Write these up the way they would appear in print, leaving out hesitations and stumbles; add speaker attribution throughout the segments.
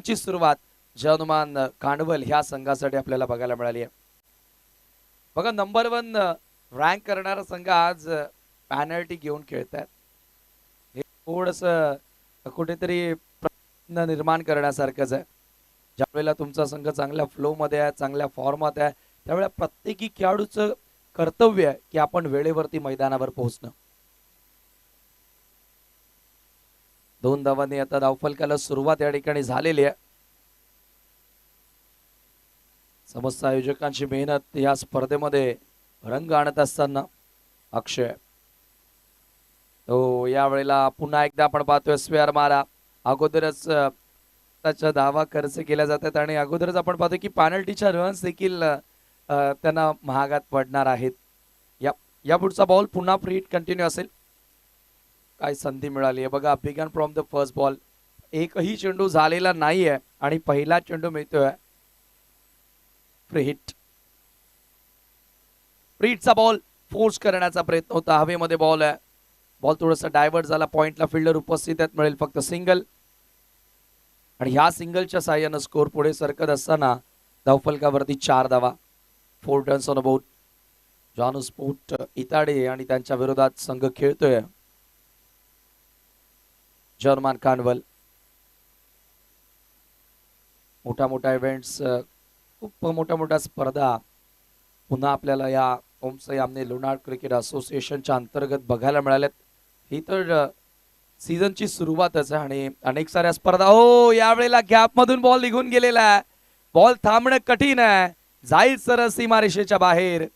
Speaker 1: विकेटची सुरुवात जनुमान कांडवल ह्या संघासाठी आपल्याला बघायला मिळाली आहे. बघा नंबर 1 रँक करणारा संघ आज पॅनल्टी घेऊन खेळतात. हे थोडस कुठेतरी प्रश्न निर्माण करण्यासारखंच आहे. ज्यावेळेला तुमचा संघ चांगल्या फ्लो मध्ये आहे, चांगल्या फॉर्मात आहे, त्यावेळेला प्रत्येकी खेळाडूचं कर्तव्य आहे की आपण वेळेवरती मैदानावर पोहोचणं. 2 धावांनी आता धावफलकाला सुरुवात या ठिकाणी झालेली आहे. समस्त आयोजकांची मेहनत या स्पर्धेमध्ये रंग आणत असताना अक्षय तो यावेळेला पुन्हा एकदा आपण पाहतोय स्क्वेअर मारा. अगोदरच त्याच्या धावा खर्च केल्या जातात आणि अगोदरच आपण पाहतो की पॅनल्टीच्या रन्स देखील त्यांना महागात पडणार आहेत. या पुढचा बॉल पुन्हा फ्री हिट कंटिन्यू असेल. काय संधी मिळाली आहे बघा. Begin from the first ball. एकही चेंडू झालेला नाहीये आणि पहिला चेंडू मिळतोय. Free hit. फ्री हिटचा बॉल फोर्स करण्याचा प्रयत्न होता. हवेमध्ये बॉल आहे. बॉल थोडासा डायव्हर्ट झाला. पॉइंटला फिल्डर उपस्थित आहेत. मिळेल फक्त सिंगल आणि ह्या सिंगलच्या साह्यानं स्कोर पुढे सरकत असताना धावफलकावरती 4 धावा. 4 रन्स ऑन अ बोर्ड. जानू स्पोर्ट इताडे आणि त्यांच्या विरोधात संघ खेळतोय जर्मन कांडवल. मोठ्या इव्हेंट्स, खूप मोठ्या स्पर्धा पुन्हा आपल्याला या ओमसाई आमने लुनार्ड क्रिकेट असोसिएशनच्या अंतर्गत बघायला मिळाल्यात. ही तर सीझनची सुरुवातच आहे आणि अनेक साऱ्या स्पर्धा. हो यावेळेला गॅप मधून बॉल निघून गेलेला आहे. बॉल थांबणं कठीण आहे. जाईल सर सीमारेषेच्या बाहेर.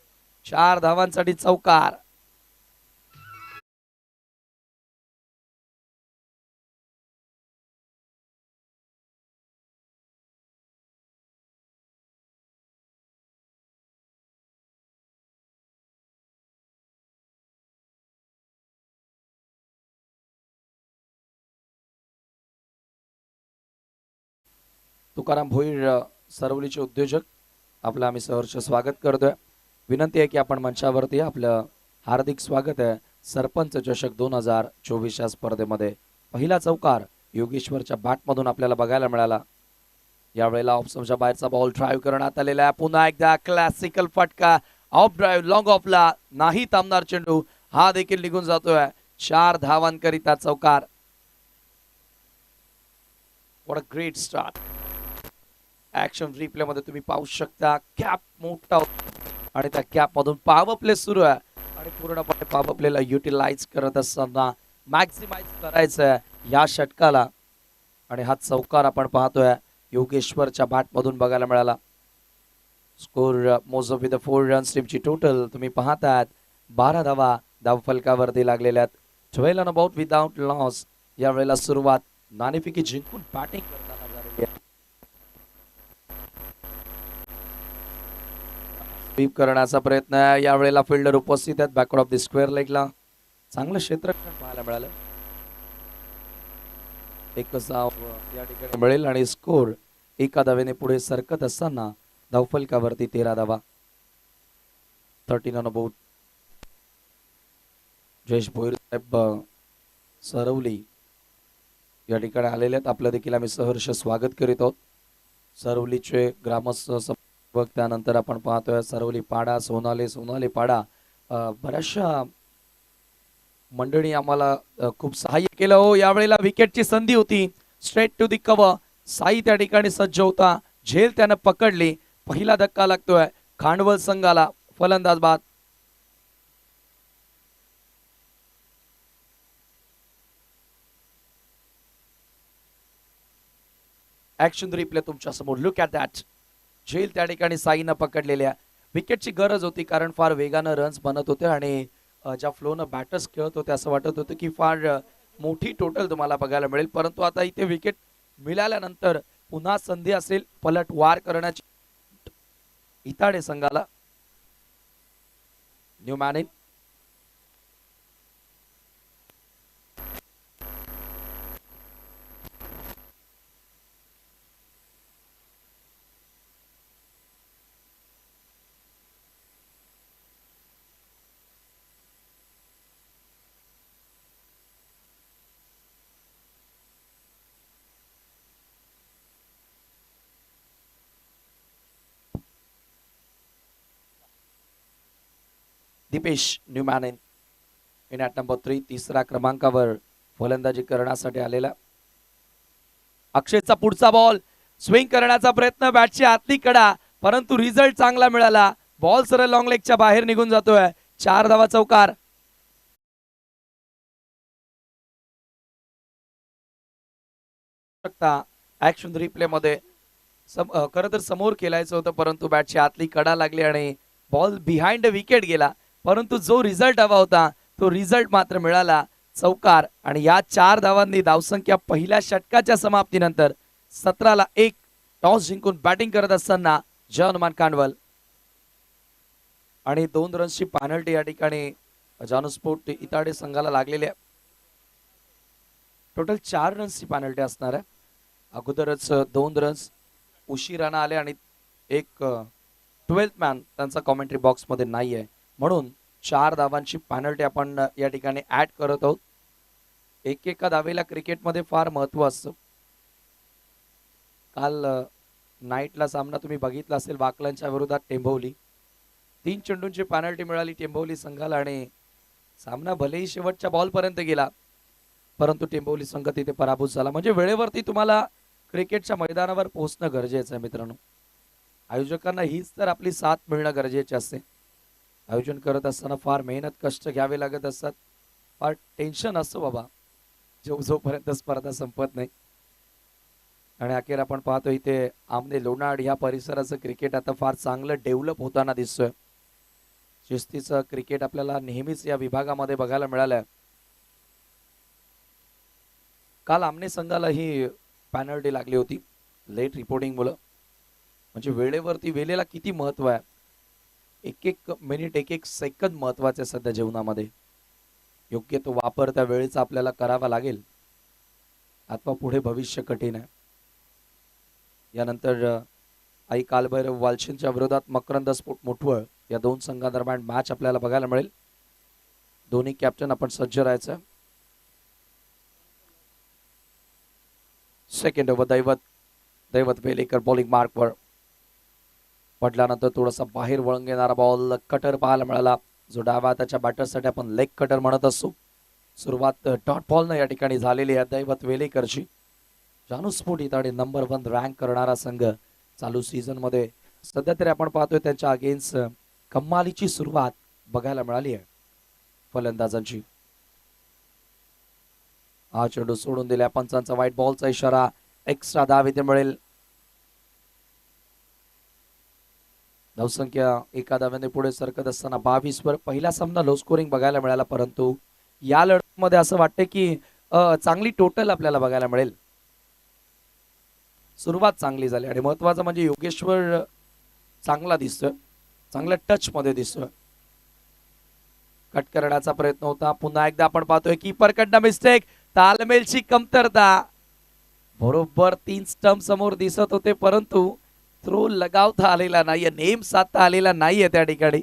Speaker 1: 4 धावांसाठी चौकार. तुकाराम भोईर सरवलीचे उद्योजक आपलं आम्ही सहर्ष स्वागत करतोय. विनंती आहे की आपण मंचावरती आपलं हार्दिक स्वागत आहे. सरपंच चषक 2024 या स्पर्धेमध्ये पहिला चौकार योगेश्वरच्या बॅटमधून आपल्याला बघायला मिळाला. यावेळेला ऑफ स्टंपच्या बाहेरचा बॉल ड्राईव्ह करण्यात आलेला आहे. पुन्हा एकदा क्लासिकल फटका. ऑफ ड्राईव्ह लॉंग ऑफला नाही थांबणार चेंडू. हा देखील निघून जातोय. 4 धावांकरिता चौकार. What a great start. Action replay मध्ये तुम्ही पाहू शकता गॅप मोठा आणि त्या गॅप मधून पॉवर प्ले सुरू आहे आणि पूर्णपणे पॉवर प्लेला युटिलाइज करत असताना मॅक्सिमाइज करायचं या षटकाला आणि हा चौकार आपण पाहतोय योगेश्वरच्या बॅट मधून बघायला मिळाला. Score moves up with 4 runs. टीमची टोटल तुम्ही पाहतात 12 धावा धावफलकावरती लागलेल्या आहेत. 12 ऑन अबाउट विदाउट लॉस. यावेळेला सुरुवात नाणेफेकी जिंकून बॅटिंग करताना झालेली आहे. स्वीप करण्याचा प्रयत्न आहे. यावेळेला फिल्डर उपस्थित आहेत बॅकवर्ड ऑफ द स्क्वेअर लेगला. चांगलं क्षेत्ररक्षण पाहायला मिळालं. एकच धाव या ठिकाणी मिळेल आणि स्कोर 1 धावेने पुढे सरकत असताना धावफलकावरती 13 धावा. 13 ऑन अबाउट. जयेश भोईर साहेब सरवली या ठिकाणी आलेले आहेत. आपलं देखील आम्ही सहर्ष स्वागत करीत आहोत. सरवलीचे ग्रामस्थ त्यानंतर आपण पाहतोय सरवली पाडा, सोनाले पाडा, बऱ्याचशा मंडळी आम्हाला खूप सहाय्य केलं. हो यावेळेला विकेटची संधी होती. Straight to the cover. Sai त्या ठिकाणी सज्ज होता. झेल त्यानं पकडली. पहिला धक्का लागतोय खांडवल संघाला. फलंदाज बाद. ऍक्शन रिप्ले तुमच्या समोर. Look at that. झेल त्या ठिकाणी साईनं पकडलेल्या. विकेटची गरज होती कारण फार वेगानं रन्स बनत होते आणि ज्या फ्लोनं बॅटर्स खेळत होते असं वाटत होतं की फार मोठी टोटल तुम्हाला बघायला मिळेल. परंतु आता इथे विकेट मिळाल्यानंतर पुन्हा संधी असेल पलटवार करण्याची इताडे संघाला. New man in. Deepesh new man in at number 3 तिसऱ्या क्रमांकावर फलंदाजी करण्यासाठी आलेला. अक्षयचा पुढचा बॉल स्विंग करण्याचा प्रयत्न, बॅटची आतली कडा, परंतु रिझल्ट चांगला मिळाला. बॉल सरळ लॉंग लेगच्या बाहेर निघून जातोय. 4 धावा चौकार. ऍक्शन रिप्ले मध्ये खरं तर समोर खेळायचं होतं, परंतु बॅटची आतली कडा लागली आणि बॉल बिहाइंड विकेट गेला. परंतु जो रिझल्ट हवा होता तो रिझल्ट मात्र मिळाला, चौकार. आणि या 4 धावांनी धावसंख्या पहिल्या षटकाच्या समाप्तीनंतर 17-1 टॉस जिंकून बॅटिंग करत असताना हनुमान कांडवल आणि 2 रन्सची पेनल्टी या ठिकाणी जानूस्पोर्ट इताडे संघाला लागलेली आहे. टोटल 4 रन्सची पेनल्टी असणार आहे. अगोदरच 2 रन्स उशिरानं आले आणि एक 12th मॅन त्यांचा कॉमेंट्री बॉक्स मध्ये नाहीये, म्हणून 4 धावांची पेनल्टी आपण या ठिकाणी ऍड करत आहोत. एकेका धावेला क्रिकेटमध्ये फार महत्व असतं. काल नाईटला सामना तुम्ही बघितला असेल, वाकलांच्या विरोधात टेंभोवली. 3 चेंडूंची पेनल्टी मिळाली टेंभोवली संघाला आणि सामना भलेही शेवटच्या बॉल पर्यंत गेला, परंतु टेंभोवली संघ तिथे पराभूत झाला. म्हणजे वेळेवरती तुम्हाला क्रिकेटच्या मैदानावर पोहोचणं गरजेचं आहे मित्रांनो. आयोजकांना हीच तर आपली साथ मिळणं गरजेचे असते. आयोजन करत असताना फार मेहनत कष्ट घ्यावे लागत असतात, फार टेन्शन असतं बाबा जोपर्यंत स्पर्धा संपत नाही. आणि अखेर आपण पाहतो इथे आमने लोणाड ह्या परिसराचं क्रिकेट आता फार चांगलं डेव्हलप होताना दिसतोय. शिस्तीचं क्रिकेट आपल्याला नेहमीच या विभागामध्ये बघायला मिळालंय. काल आमने संघाला ही पेनल्टी लागली होती लेट रिपोर्टिंग मुलं. म्हणजे वेळेवरती वेळेला किती महत्व आहे. एक एक मिनिट एक एक सेकंद महत्वाचे आहे सध्या जीवनामध्ये. योग्य तो वापर त्या वेळेचा आपल्याला करावा लागेल, अथवा पुढे भविष्य कठीण आहे. यानंतर आई कालभैरव वालशिंच्या विरोधात मकरंद स्फोट मुठवळ या 2 संघादरम्यान मॅच आपल्याला बघायला मिळेल. दोन्ही कॅप्टन आपण सज्ज राहायचं. सेकंड ओव्हर दैवत वेलेकर बॉलिंग मार्कवर पडल्यानंतर थोडासा बाहेर वळून घेणारा बॉल कटर पाहायला मिळाला, जो डाव्या हाताच्या बॅटरसाठी आपण लेग कटर म्हणत असतो. सुरुवात डॉट बॉलनं या ठिकाणी झालेली आहे दैवत वेलेकरची. जानूस्पोर्ट इताडे नंबर 1 रँक करणारा संघ चालू सीझन मध्ये सध्या तरी आपण पाहतोय त्यांच्या अगेन्स्ट कमालीची सुरुवात बघायला मिळाली आहे फलंदाजांची. हा चेंडू सोडून दिला, पंचांचा व्हाईट बॉलचा इशारा, एक्स्ट्रा धाव इथे मिळेल. धावसंख्या एका धाव्याने पुढे सरकत असताना 22 वर पहिला सामना लो स्कोरिंग बघायला मिळाला, परंतु या लढतीमध्ये असं वाटतं की चांगली टोटल आपल्याला बघायला मिळेल. सुरुवात चांगली झाली आणि महत्वाचं म्हणजे योगेश्वर चांगला दिसतोय, चांगल्या टच मध्ये दिसतोय. कट करण्याचा प्रयत्न होता, पुन्हा एकदा आपण पाहतोय कीपरकडनं मिस्टेक, तालमेलची कमतरता. बरोबर 3 स्टंप समोर दिसत होते, परंतु थ्रो लगावता आलेला नाहीये, नेम साधता आलेला नाहीये त्या ठिकाणी.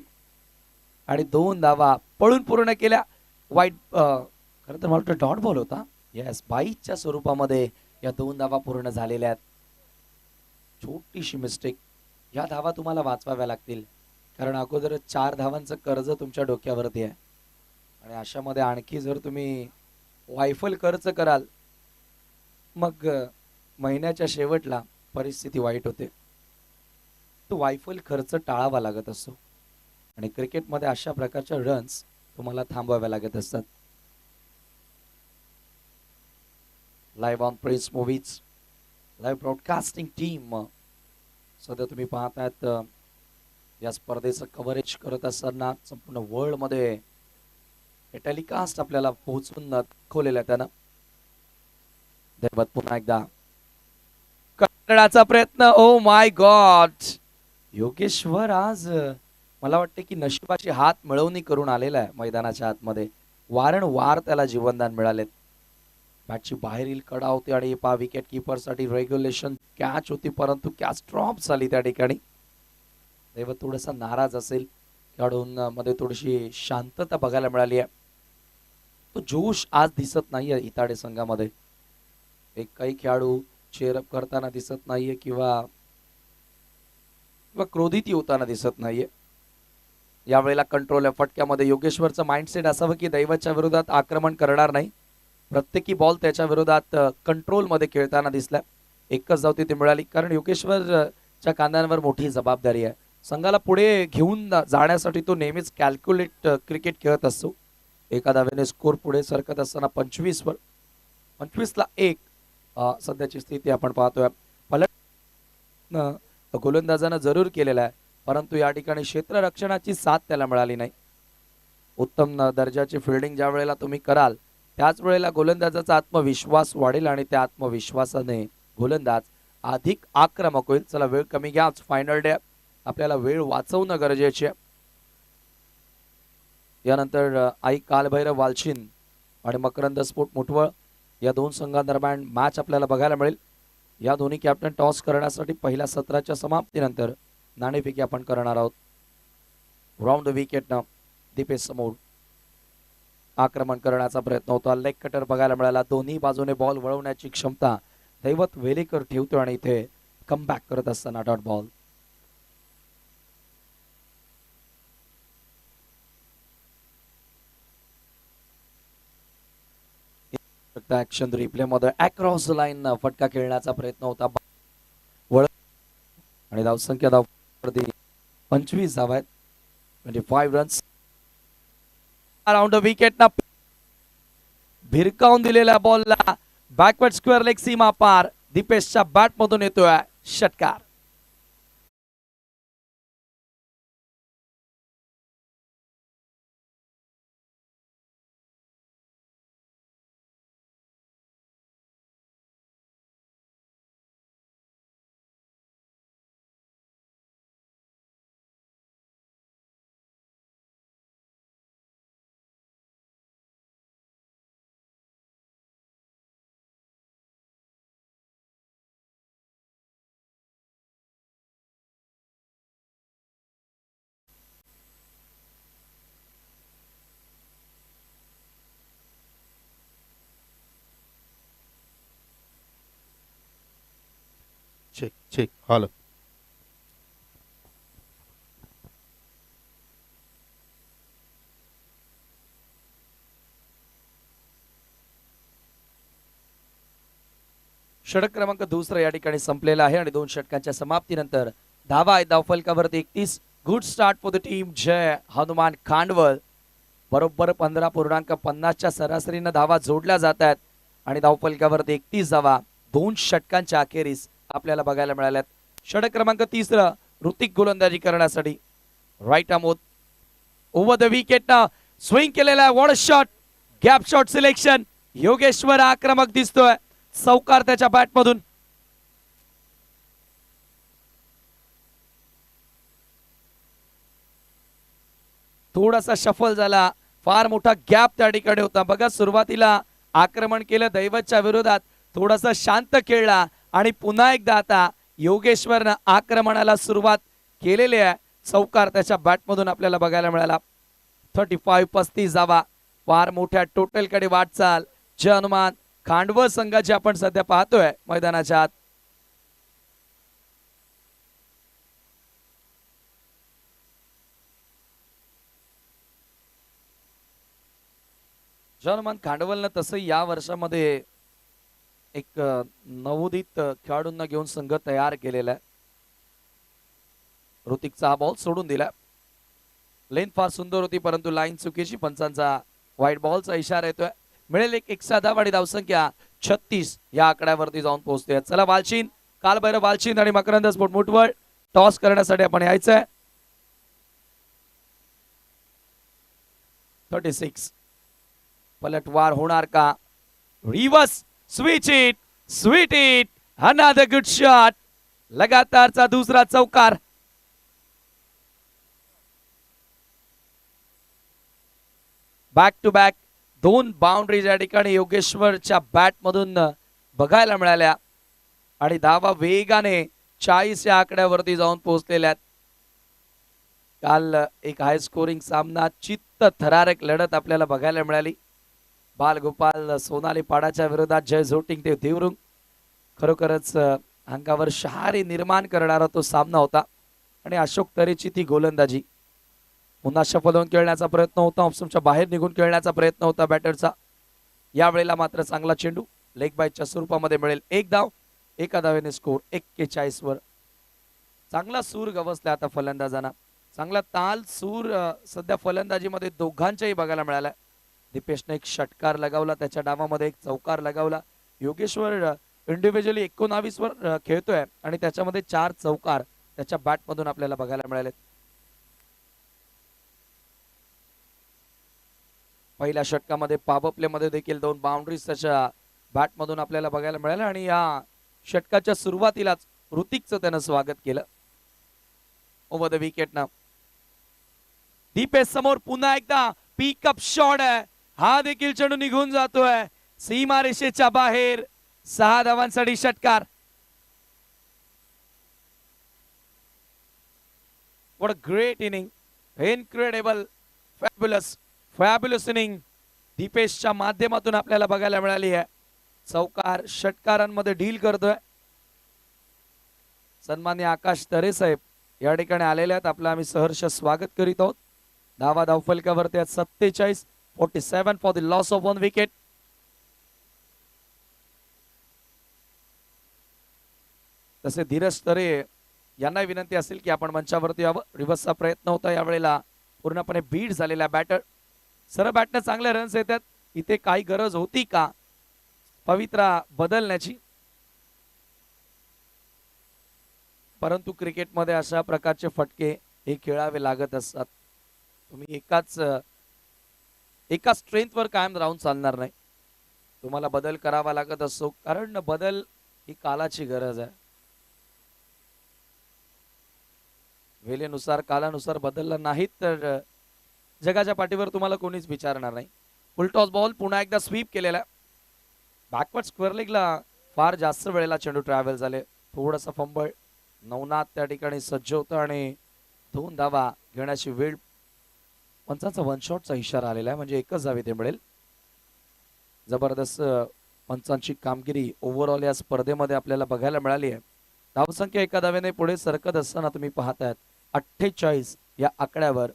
Speaker 1: आणि 2 धावा पळून पूर्ण केल्या. वाईट खरं तर मला वाटतं डॉट बॉल होता. येस, बाईच्या स्वरूपामध्ये या 2 धावा पूर्ण झालेल्या आहेत. छोटीशी मिस्टेक, या धावा तुम्हाला वाचवाव्या लागतील, कारण अगोदर 4 धावांचं कर्ज तुमच्या डोक्यावरती आहे. आणि अशामध्ये आणखी जर तुम्ही वायफल खर्च कराल, मग महिन्याच्या शेवटला परिस्थिती वाईट होते. तो वायफल खर्च टाळावा लागत असतो आणि क्रिकेटमध्ये अशा प्रकारच्या रन्स तुम्हाला थांबवाव्या लागत असतात. Live on prince movies live broadcasting team सध्या तुम्ही पाहतायत या स्पर्धेचं कव्हरेज करत असताना संपूर्ण वर्ल्ड मध्ये हे टेलिकास्ट आपल्याला पोहोचून दाखवलेलं आहे त्यानं. दैवत पुन्हा एकदा करण्याचा प्रयत्न. ओ माय गॉड, योगेश्वर आज मला वाटते की नशिबाची हात मिळवणी करून आलेला आहे मैदानाच्या आतमध्ये. वारंवार त्याला जीवनदान मिळालेत. बॅटची बाहेरील कडा होती आणि पा विकेट किपर साठी रेग्युलेशन कॅच होती, परंतु कॅच ड्रॉप झाली त्या ठिकाणी. दैवत थोडासा नाराज असेल, खेळाडूंमध्ये थोडीशी शांतता बघायला मिळाली आहे. तो जोश आज दिसत नाहीये इताडे संघामध्ये. एक काही खेळाडू चेअरअप करताना दिसत नाहीये किंवा क्रोधित होताना दिसत नाहीये. यावेळेला कंट्रोल आहे फटक्यामध्ये. योगेश्वरचं माइंडसेट असावं की दैवतच्या विरोधात आक्रमण करणार नाही, प्रत्येकी बॉल त्याच्या विरोधात कंट्रोल मध्ये खेळताना दिसलाय. एकच धाव ती मिळाली कारण योगेश्वरच्या कांद्यांवर मोठी जबाबदारी आहे. संघाला पुढे घेऊन जाण्यासाठी तो नेहमीच कॅल्क्युलेट क्रिकेट खेळत असतो. एका धावेने स्कोर पुढे सरकत असताना 25 वर 25 ला 1 सध्याची स्थिती आपण पाहतोय. पलट गोलंदाजानं जरूर केलेला आहे, परंतु या ठिकाणी क्षेत्ररक्षणाची साथ त्याला मिळाली नाही. उत्तम दर्जाची फिल्डिंग ज्या वेळेला तुम्ही कराल त्याच वेळेला गोलंदाजाचा आत्मविश्वास वाढेल आणि त्या आत्मविश्वासाने गोलंदाज अधिक आक्रमक होईल. चला वेळ कमी घ्या, फायनल डे, आपल्याला वेळ वाचवणं गरजेचे आहे. यानंतर आई कालभैरव वालशिन आणि मकरंद स्फोट मुठवळ या दोन संघांदरम्यान मॅच आपल्याला बघायला मिळेल. या दोन्ही कॅप्टन टॉस करण्यासाठी पहिल्या सत्राच्या समाप्तीनंतर नाणेफेकी आपण करणार आहोत. राऊंड द विकेटनं दीपेश समोर आक्रमण करण्याचा प्रयत्न होता. लेग कटर बघायला मिळाला. दोन्ही बाजूने बॉल वळवण्याची क्षमता दैवत वेलेकर ठेवतो आणि इथे कमबॅक करत असताना डॉट बॉल. ऍक्शन रिप्ले मध्ये अक्रॉस द लाईन फटका खेळण्याचा प्रयत्न होता आणि धावसंख्या 25 धावा आहेत, 25 रन्स. अराउंड द विकेट ना भिरकावून दिलेल्या बॉलला बॅकवर्ड स्क्वेअर लेग सीमा पार दीपेशच्या बॅट मधून येतोय षटकार.
Speaker 2: Check check hello.
Speaker 1: षटक क्रमांक दुसरा या ठिकाणी संपलेला आहे आणि 2 षटकांच्या समाप्तीनंतर धावा आहे धावफलकावरती 31. Good start for the team Jai Hanuman Khandval. बरोबर 15.50च्या सरासरीनं धावा जोडल्या जात आहेत आणि धावफलकावरती 31 धावा 2 षटकांच्या अखेरीस आपल्याला बघायला मिळाल्यात. षटक क्रमांक तिसरा ऋतिक गोलंदाजी करण्यासाठी right arm over the wicket ना स्विंग केलेला one shot gap shot selection. Yogeshwar आक्रमक दिसतोय, चौकार त्याच्या बॅट मधून. थोडासा शफल झाला, फार मोठा गॅप त्या ठिकाणी होता. बघा सुरुवातीला आक्रमण केलं दैवतच्या विरोधात, थोडासा शांत खेळला आणि पुन्हा एकदा आता योगेश्वरनं आक्रमणाला सुरुवात केलेली आहे. चौकार त्याच्या बॅट मधून आपल्याला बघायला मिळाला. 35 धावा, फार मोठ्या टोटल कडे वाटचाल जय हनुमान खांडवल संघाची आपण सध्या पाहतोय मैदानाच्या आत. जय हनुमान खांडवलनं तसं या वर्षामध्ये एक नवोदित खेळाडूंना घेऊन संघ तयार केलेला आहे. ऋतिकचा हा बॉल सोडून दिला. लेन फार सुंदर होती परंतु लाईन चुकीची. पंचांचा व्हाईट बॉलचा इशारा येतोय. मिळेल एक एक्स्ट्रा धाव आणि धावसंख्या 36 या आकड्यावरती जाऊन पोहोचते. चला वालशिन कालभैरव वालशिन आणि मकरंद स्फोट मुठवळ टॉस करण्यासाठी आपण यायचंय. 36 पलटवार होणार का? Reverse sweep it another good shot. लगातारचा दुसरा चौकार. बॅक टू बॅक 2 बाउंड्रीज या ठिकाणी योगेश्वरच्या बॅट मधून बघायला मिळाल्या आणि धावा वेगाने 40 या आकड्यावरती जाऊन पोहोचलेल्या. काल एक हाय स्कोरिंग सामना, चित्त थरारक लढत आपल्याला बघायला मिळाली. बालगोपाल सोनाली पाडाच्या विरोधात जय झोटिंग ते देवरुंग. खरोखरच अंगावर शहारी निर्माण करणारा तो सामना होता आणि अशोक तरेची ती गोलंदाजी. पुन्हा शफल होऊन खेळण्याचा प्रयत्न होता, ऑप्शनच्या बाहेर निघून खेळण्याचा प्रयत्न होता बॅटरचा. यावेळेला मात्र चांगला चेंडू लेग बायच्या स्वरूपामध्ये मिळेल. एक धाव, एका धावेने स्कोर 41 वर. चांगला सूर गवसला आता फलंदाजांना, चांगला ताल सूर सध्या फलंदाजीमध्ये दोघांच्याही बघायला मिळाला. दीपेशने एक षटकार लगावला, त्याच्या डावामध्ये एक चौकार लगावला. योगेश्वर इंडिव्हिज्युअली 19 वर खेळतोय आणि त्याच्यामध्ये 4 चौकार त्याच्या बॅट मधून आपल्याला बघायला मिळाले. पहिल्या षटकामध्ये पॉवर प्ले मध्ये देखील 2 बाउंड्रीज त्याच्या बॅट मधून आपल्याला बघायला मिळाल्या आणि या षटकाच्या सुरुवातीलाच ऋतिकचं त्यानं स्वागत केलं ओव्हर द विकेट ना. दीपेश समोर पुन्हा एकदा पिकअप शॉट आहे, हा देखील चेंडू निघून जातोय सीमा रेषेच्या बाहेर. 6 धावांसाठी षटकार. What a great inning, incredible, fabulous inning दीपेशच्या माध्यमातून आपल्याला बघायला मिळाली आहे. चौकार षटकारांमध्ये डील करतोय. सन्माननीय आकाश तरे साहेब या ठिकाणी आलेले आहेत, आपलं आम्ही सहर्ष स्वागत करीत आहोत. धावा धावफलकावरती 47, 47 for the loss of 1 wicket. तसे धीरज तरे यांना विनंती असेल की आपण मंचावरती यावं. रिव्हर्सचा प्रयत्न होता, यावेळेला पूर्णपणे बीट झालेला बॅटर. सरळ बॅटने चांगले रन्स येतात, इथे काही गरज होती का पवित्रा बदलण्याची? परंतु क्रिकेटमध्ये अशा प्रकारचे फटके हे खेळावे लागत असतात. तुम्ही एका स्ट्रेंथवर कायम राहून चालणार नाही, तुम्हाला बदल करावा लागत असतो, कारण बदल ही कालाची गरज आहे. वेळेनुसार कालानुसार बदललं नाहीत तर जगाच्या पाठीवर तुम्हाला कोणीच विचारणार नाही. फुल टॉस बॉल पुन्हा एकदा स्वीप केलेला. बॅकवर्ड स्क्वेअर लेगला फार जास्त वेळेला चेंडू ट्रॅव्हल झाले, थोडासा फंबळ. नवनाथ त्या ठिकाणी सज्ज होतं आणि 2 धावा घेण्याची वेळ. पंचांचा 1 शॉटचा इशारा आलेला आहे, म्हणजे एकच धाव इथे मिळेल. जबरदस्त पंचांची कामगिरी ओव्हरऑल या स्पर्धेमध्ये आपल्याला बघायला मिळाली आहे. धावसंख्या एका धावेने पुढे सरकत असताना तुम्ही पाहतायत 48 या आकड्यावर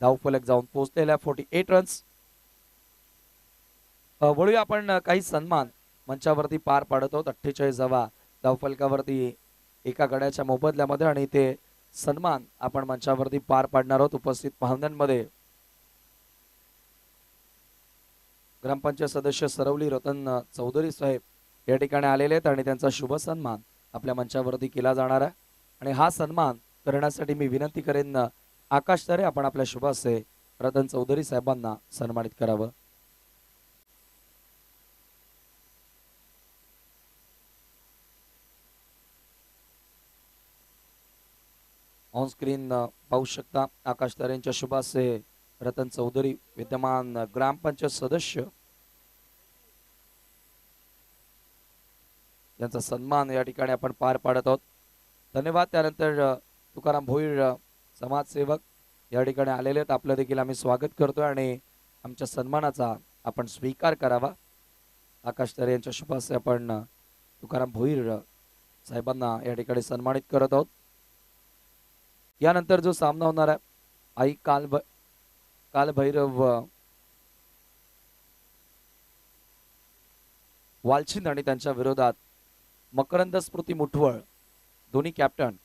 Speaker 1: धावफलक जाऊन पोहोचलेल्या 48 रन्स. वळूया आपण काही सन्मान मंचावरती पार पाडत आहोत. 48 धावा धावफलकावरती एका गड्याच्या मोबदल्यामध्ये आणि ते सन्मान आपण मंचावरती पार पाडणार आहोत. उपस्थित पाहुण्यांमध्ये ग्रामपंचायत सदस्य सरवली रतन चौधरी साहेब या ठिकाणी आलेले आहेत आणि त्यांचा शुभ सन्मान आपल्या मंचावरती केला जाणार आहे. आणि हा सन्मान करण्यासाठी मी विनंती करेन आकाश तरे आपण आपल्या शुभ हस्ते रतन चौधरी साहेबांना सन्मानित करावं. ऑन स्क्रीन पाहू शकता आकाश तरेंच्या शुभ हस्ते रतन चौधरी विद्यमान ग्रामपंचायत सदस्य यांचा सन्मान या ठिकाणी आपण पार पाडत आहोत. धन्यवाद. त्यानंतर तुकाराम भोईर समाजसेवक या ठिकाणी आलेले आहेत, आपलं देखील आम्ही स्वागत करतोय आणि आमच्या सन्मानाचा आपण स्वीकार करावा. आकाश तरे यांच्या शुभ हस्ते आपण तुकाराम भोईर साहेबांना या ठिकाणी सन्मानित करत आहोत. यानंतर जो सामना होणार आहे आई कालभैरव वालचिंद आणि त्यांच्या विरोधात मकरंद स्मृती मुठवळ, दोन्ही कॅप्टन.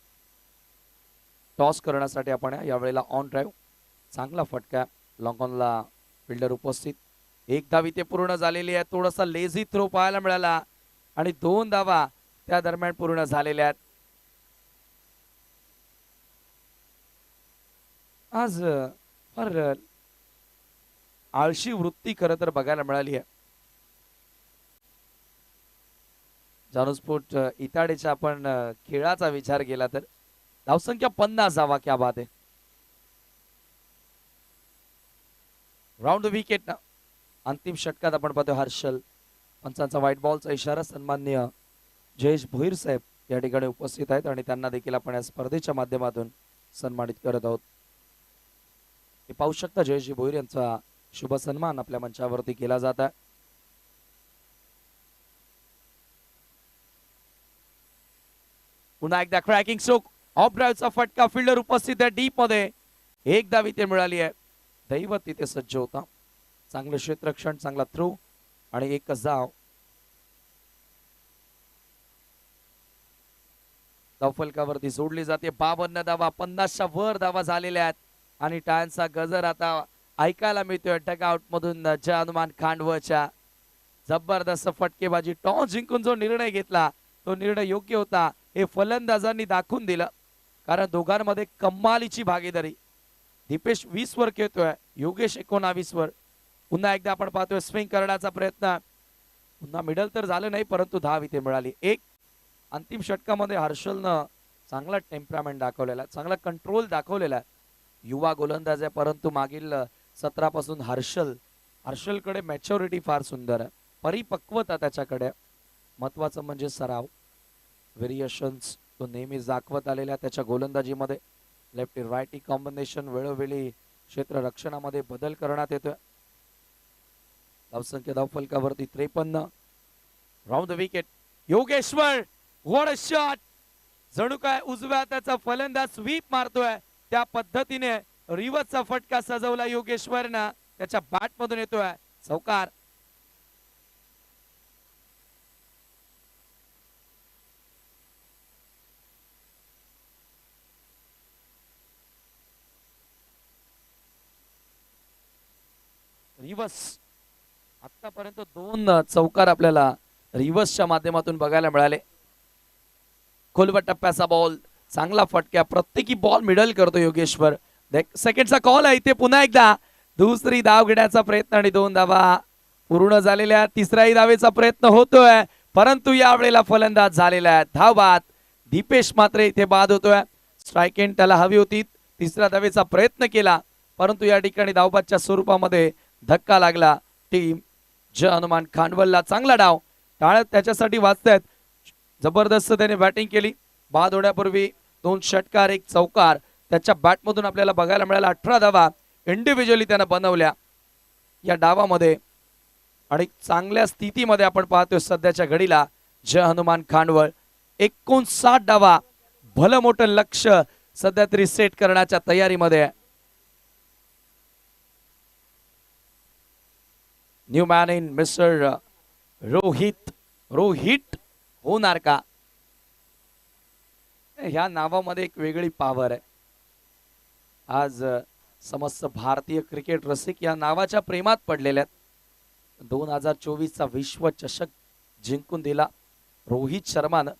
Speaker 1: टॉस करण्यासाठी आपण यावेळेला ऑन ड्राईव्ह. चांगला फटका लॉंग ऑनला फिल्डर उपस्थित. 1 धाव इथे पूर्ण झालेली आहे. थोडासा लेझी थ्रो पाहायला मिळाला आणि 2 धावा त्या दरम्यान पूर्ण झालेल्या आहेत. आज फार आळशी वृत्ती खरं तर बघायला मिळाली आहे. जानूस्फोट इताडेच्या आपण खेळाचा विचार केला तर धावसंख्या 50 धावा. क्या बात आहे. राऊंड द विकेट ना अंतिम षटकात आपण पाहतो हर्षल. पंचांचा व्हाईट बॉलचा इशारा. सन्माननीय जयेश भोईर साहेब या ठिकाणी उपस्थित आहेत आणि त्यांना देखील आपण या स्पर्धेच्या माध्यमातून सन्मानित करत आहोत. हे पाहू शकता जयेश भोईर यांचा शुभ सन्मान आपल्या मंचावरती केला जात आहे. पुन्हा एकदा क्रॅकिंग स्ट्रोक, ऑफ ड्राईव्हचा फटका. फिल्डर उपस्थित आहे डीप मध्ये. एक धाव इथे मिळाली आहे. दैवत तिथे सज्ज होता. चांगलं क्षेत्ररक्षण, चांगला थ्रो आणि एकच धाव. धावफलकावरती सोडली जाते. 52 धावा, 50च्या वर धावा झालेल्या आहेत आणि टाळ्यांचा गजर आता ऐकायला मिळतोय डगआउट मधून जय हनुमान खांडवच्या. जबरदस्त फटकेबाजी, टॉस जिंकून जो निर्णय घेतला तो निर्णय योग्य होता हे फलंदाजांनी दाखवून दिलं. कारण दोघांमध्ये कमालीची भागीदारी. दीपेश 20 वर खेळतोय, योगेश 19 वर. पुन्हा एकदा आपण पाहतोय स्विंग करण्याचा प्रयत्न. पुन्हा मिडल तर झालं नाही, परंतु धाव इथे मिळाली. एक अंतिम षटकामध्ये हर्षलनं चांगला टेम्परामेंट दाखवलेला, चांगला कंट्रोल दाखवलेला. युवा गोलंदाज आहे, परंतु मागील 17 पासून हर्षलकडे मॅच्युरिटी फार सुंदर आहे, परिपक्वता त्याच्याकडे. महत्वाचं म्हणजे सराव, व्हेरिएशन्स तो नेहमीच दाखवत आलेला त्याच्या गोलंदाजीमध्ये. लेफ्टी राईटी कॉम्बिनेशन, वेळोवेळी क्षेत्ररक्षणामध्ये बदल करण्यात येतोय. धावसंख्या धावफलकावरती 53. Round the wicket Yogeshwar, what a shot. जणू काय उजव्या त्याचा फलंदाज स्वीप मारतोय त्या पद्धतीने रिव्हर्सचा फटका सजवला योगेश्वरनं. त्याच्या बॅट मधून येतोय चौकार. रिव्हर्स आतापर्यंत 2 चौकार आपल्याला रिव्हर्सच्या माध्यमातून बघायला मिळाले. खोलवर टप्प्याचा बॉल, चांगला फटक्या, प्रत्येकी बॉल मिडल करतो योगेश्वर. सेकंडचा कॉल आहे इथे. पुन्हा एकदा दुसरी धाव घेण्याचा प्रयत्न आणि 2 धावा पूर्ण झालेल्या. तिसऱ्याही धावेचा प्रयत्न होतोय, परंतु यावेळेला फलंदाज झालेला आहे धावबाद. दीपेश मात्र इथे बाद होतोय. स्ट्राईक एंड त्याला हवी होती. तिसऱ्या धावेचा प्रयत्न केला, परंतु या ठिकाणी धावबादच्या स्वरूपामध्ये धक्का लागला. टीम जय हनुमान खांडवलला चांगला डाव. टाळ्या त्याच्यासाठी वाजतायत. जबरदस्त त्याने बॅटिंग केली. बाद होण्यापूर्वी 2 षटकार 1 चौकार त्याच्या बॅटमधून आपल्याला बघायला मिळाला. 18 धावा इंडिव्हिज्युअली त्यानं बनवल्या या डावामध्ये. आणि चांगल्या स्थितीमध्ये आपण पाहतोय सध्याच्या घडीला जय हनुमान खांडवळ. 59 डावा, भलं मोठं लक्ष सध्या तरी सेट करण्याच्या तयारीमध्ये आहे. New man in mister Rohit होणार का? ह्या नावामध्ये एक वेगळी पॉवर आहे. आज समस्त भारतीय क्रिकेट रसिक या नावाच्या प्रेमात पडलेले आहेत. 2024चा विश्व चषक जिंकून दिला रोहित शर्मानं.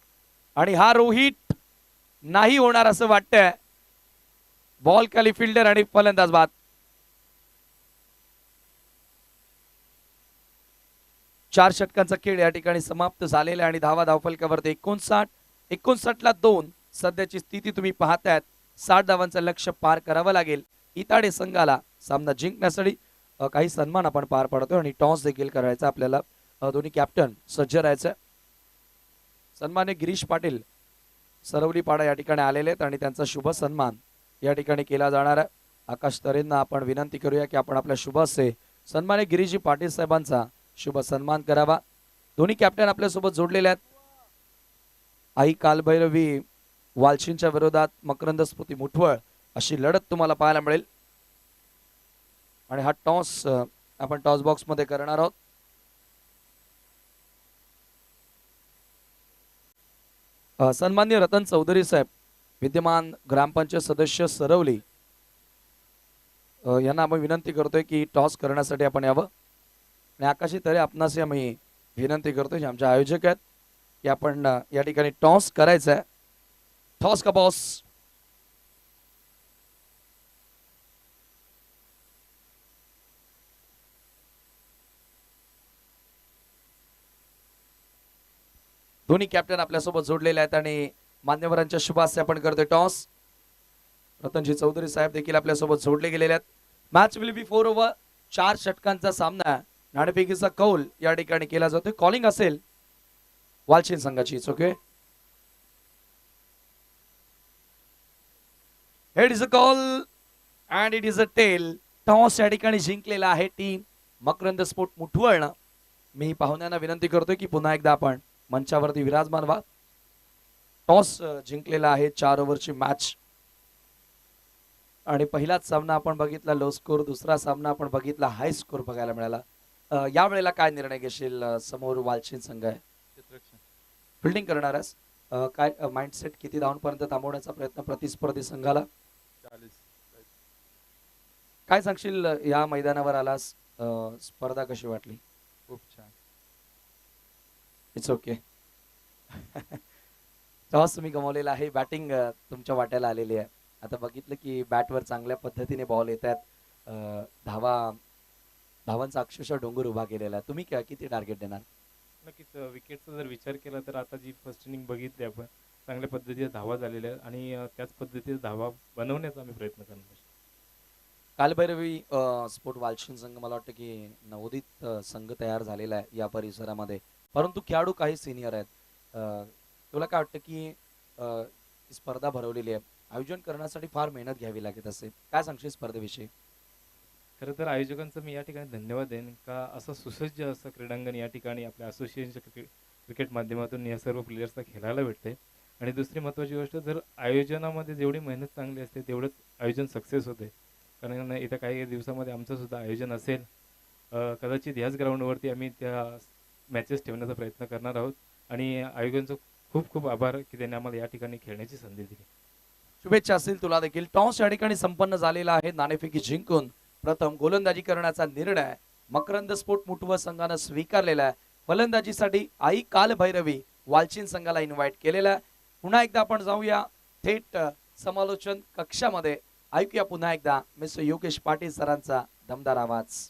Speaker 1: आणि हा रोहित नाही होणार असं वाटतंय. बॉल खाली फिल्डर आणि फलंदाज बाद. चार षटकांचा खेळ या ठिकाणी समाप्त झालेला आणि धावा धावफलकावरती 59 ला 2 सध्याची स्थिती तुम्ही पाहतायत. 60 धावांचं लक्ष्य पार करावं लागेल इताडे संघाला सामना जिंकण्यासाठी. काही सन्मान आपण पार पाडतोय आणि टॉस देखील करायचा आपल्याला. दोन्ही कॅप्टन सज्ज राहायचं. सन्मान्य गिरीश पाटील सरवलीपाडा या ठिकाणी आलेले आहेत आणि त्यांचा शुभ सन्मान या ठिकाणी केला जाणार आहे. आकाश तरेंना आपण विनंती करूया की आपण आपल्या शुभ हस्ते सन्मान्य गिरीजी पाटील साहेबांचा शुभ सन्मान करावा. दोन्ही कॅप्टन आपल्या सोबत जोडलेले आहेत. आई कालभैरवी वालशींच्या विरोधात मकरंद स्फूर्ती मुठवळ अशी लढत तुम्हाला पाहायला मिळेल. आणि हा टॉस आपण टॉस बॉक्स मध्ये करणार आहोत. सन्मान्य रतन चौधरी साहेब विद्यमान ग्रामपंचायत सदस्य सरवली यांना आम्ही विनंती करतोय की टॉस करण्यासाठी आपण यावं. आणि आकाशी तरे आपणास आम्ही विनंती करतोय जे आमचे आयोजक आहेत की आपण या ठिकाणी टॉस करायचा आहे. टॉस का बॉस. दोन्ही कॅप्टन आपल्यासोबत जोडलेले आहेत आणि मान्यवरांच्या शुभ हस्ते आपण करतोय टॉस. रतनजी चौधरी साहेब देखील आपल्यासोबत जोडले गेलेले आहेत. Match will be 4 over. 4 षटकांचा सामना. नाणेफेकीचा कौल या ठिकाणी केला जातोय. कॉलिंग असेल वालशीन संघाची. Okay, it is a call and it is a tail. Toss या ठिकाणी जिंकलेला आहे टीम मकरंद स्फोट मुठवळनं. मी पाहुण्यांना विनंती करतोय की पुन्हा एकदा आपण मंचावरती विराजमान व्हा. टॉस जिंकलेला आहे. 4 ओव्हरची मॅच. आणि पहिलाच सामना आपण बघितला लो स्कोर, दुसरा सामना आपण बघितला हाय स्कोर बघायला मिळाला. या वेळेला काय निर्णय घेशील? समोर वालशीन संघ आहे,
Speaker 2: क्षेत्ररक्षण.
Speaker 1: फिल्डिंग करणार आहेस. काय माइंडसेट किती धावांपर्यंत थांबवण्याचा प्रयत्न प्रतिस्पर्धी संघाला?
Speaker 2: 40.
Speaker 1: काय सांगशील या मैदानावर आलास, स्पर्धा कशी वाटली?
Speaker 2: खूप छान.
Speaker 1: It's okay. टॉस तुम्ही गमावलेला आहे, बॅटिंग तुमच्या वाट्याला आलेली आहे. आता बघितलं की बॅटवर चांगल्या पद्धतीने बॉल येत आहेत. धावांचा अक्षरशः डोंगर उभा केलेला आहे. तुम्ही किती टार्गेट देणार?
Speaker 2: नक्कीच विकेटचा जर विचार केला तर आता जी फर्स्ट इनिंग बघितली आपण, चांगल्या पद्धतीने धावा झालेल्या आहेत आणि त्याच पद्धतीने धावा बनवण्याचा आम्ही प्रयत्न करणार.
Speaker 1: कालभैरवी स्पोर्ट वालशिन संघ मला वाटतं की नवोदित संघ तयार झालेला आहे या परिसरामध्ये, परंतु खेळाडू काही सिनियर आहेत. तुला काय वाटतं की ही स्पर्धा भरवलेली आहे, आयोजन करण्यासाठी फार मेहनत घ्यावी लागत असेल, काय सांगशील स्पर्धेविषयी?
Speaker 2: खरं तर आयोजकांचं मी या ठिकाणी धन्यवाद देईन का असं सुसज्ज असं क्रीडांगण या ठिकाणी आपल्या असोसिएशनच्या क्रिकेट माध्यमातून या सर्व प्लेयर्सला खेळायला भेटते. आणि दुसरी महत्त्वाची गोष्ट, जर आयोजनामध्ये जेवढी मेहनत चांगली असते तेवढंच आयोजन सक्सेस होते. कारण इथं काही दिवसामध्ये आमचं सुद्धा आयोजन असेल. कदाचित ह्याच ग्राउंडवरती आम्ही त्या मॅचेस ठेवण्याचा प्रयत्न करणार आहोत आणि आयोजकांचं खूप खूप आभार की त्यांनी आम्हाला या ठिकाणी खेळण्याची संधी दिली.
Speaker 1: शुभेच्छा असतील तुला देखील. टॉस या ठिकाणी संपन्न झालेला आहे. नाणेफेकी जिंकून प्रथम गोलंदाजी करण्याचा निर्णय मकरंद स्पोर्ट मुठवा संघानं स्वीकारलेला आहे. फलंदाजीसाठी आई कालभैरवी वालचिन संघाला इन्व्हाइट केलेला आहे. पुन्हा एकदा आपण जाऊया थेट समालोचन कक्षामध्ये. ऐकूया पुन्हा एकदा मिस्टर योगेश पाटील सरांचा दमदार आवाज.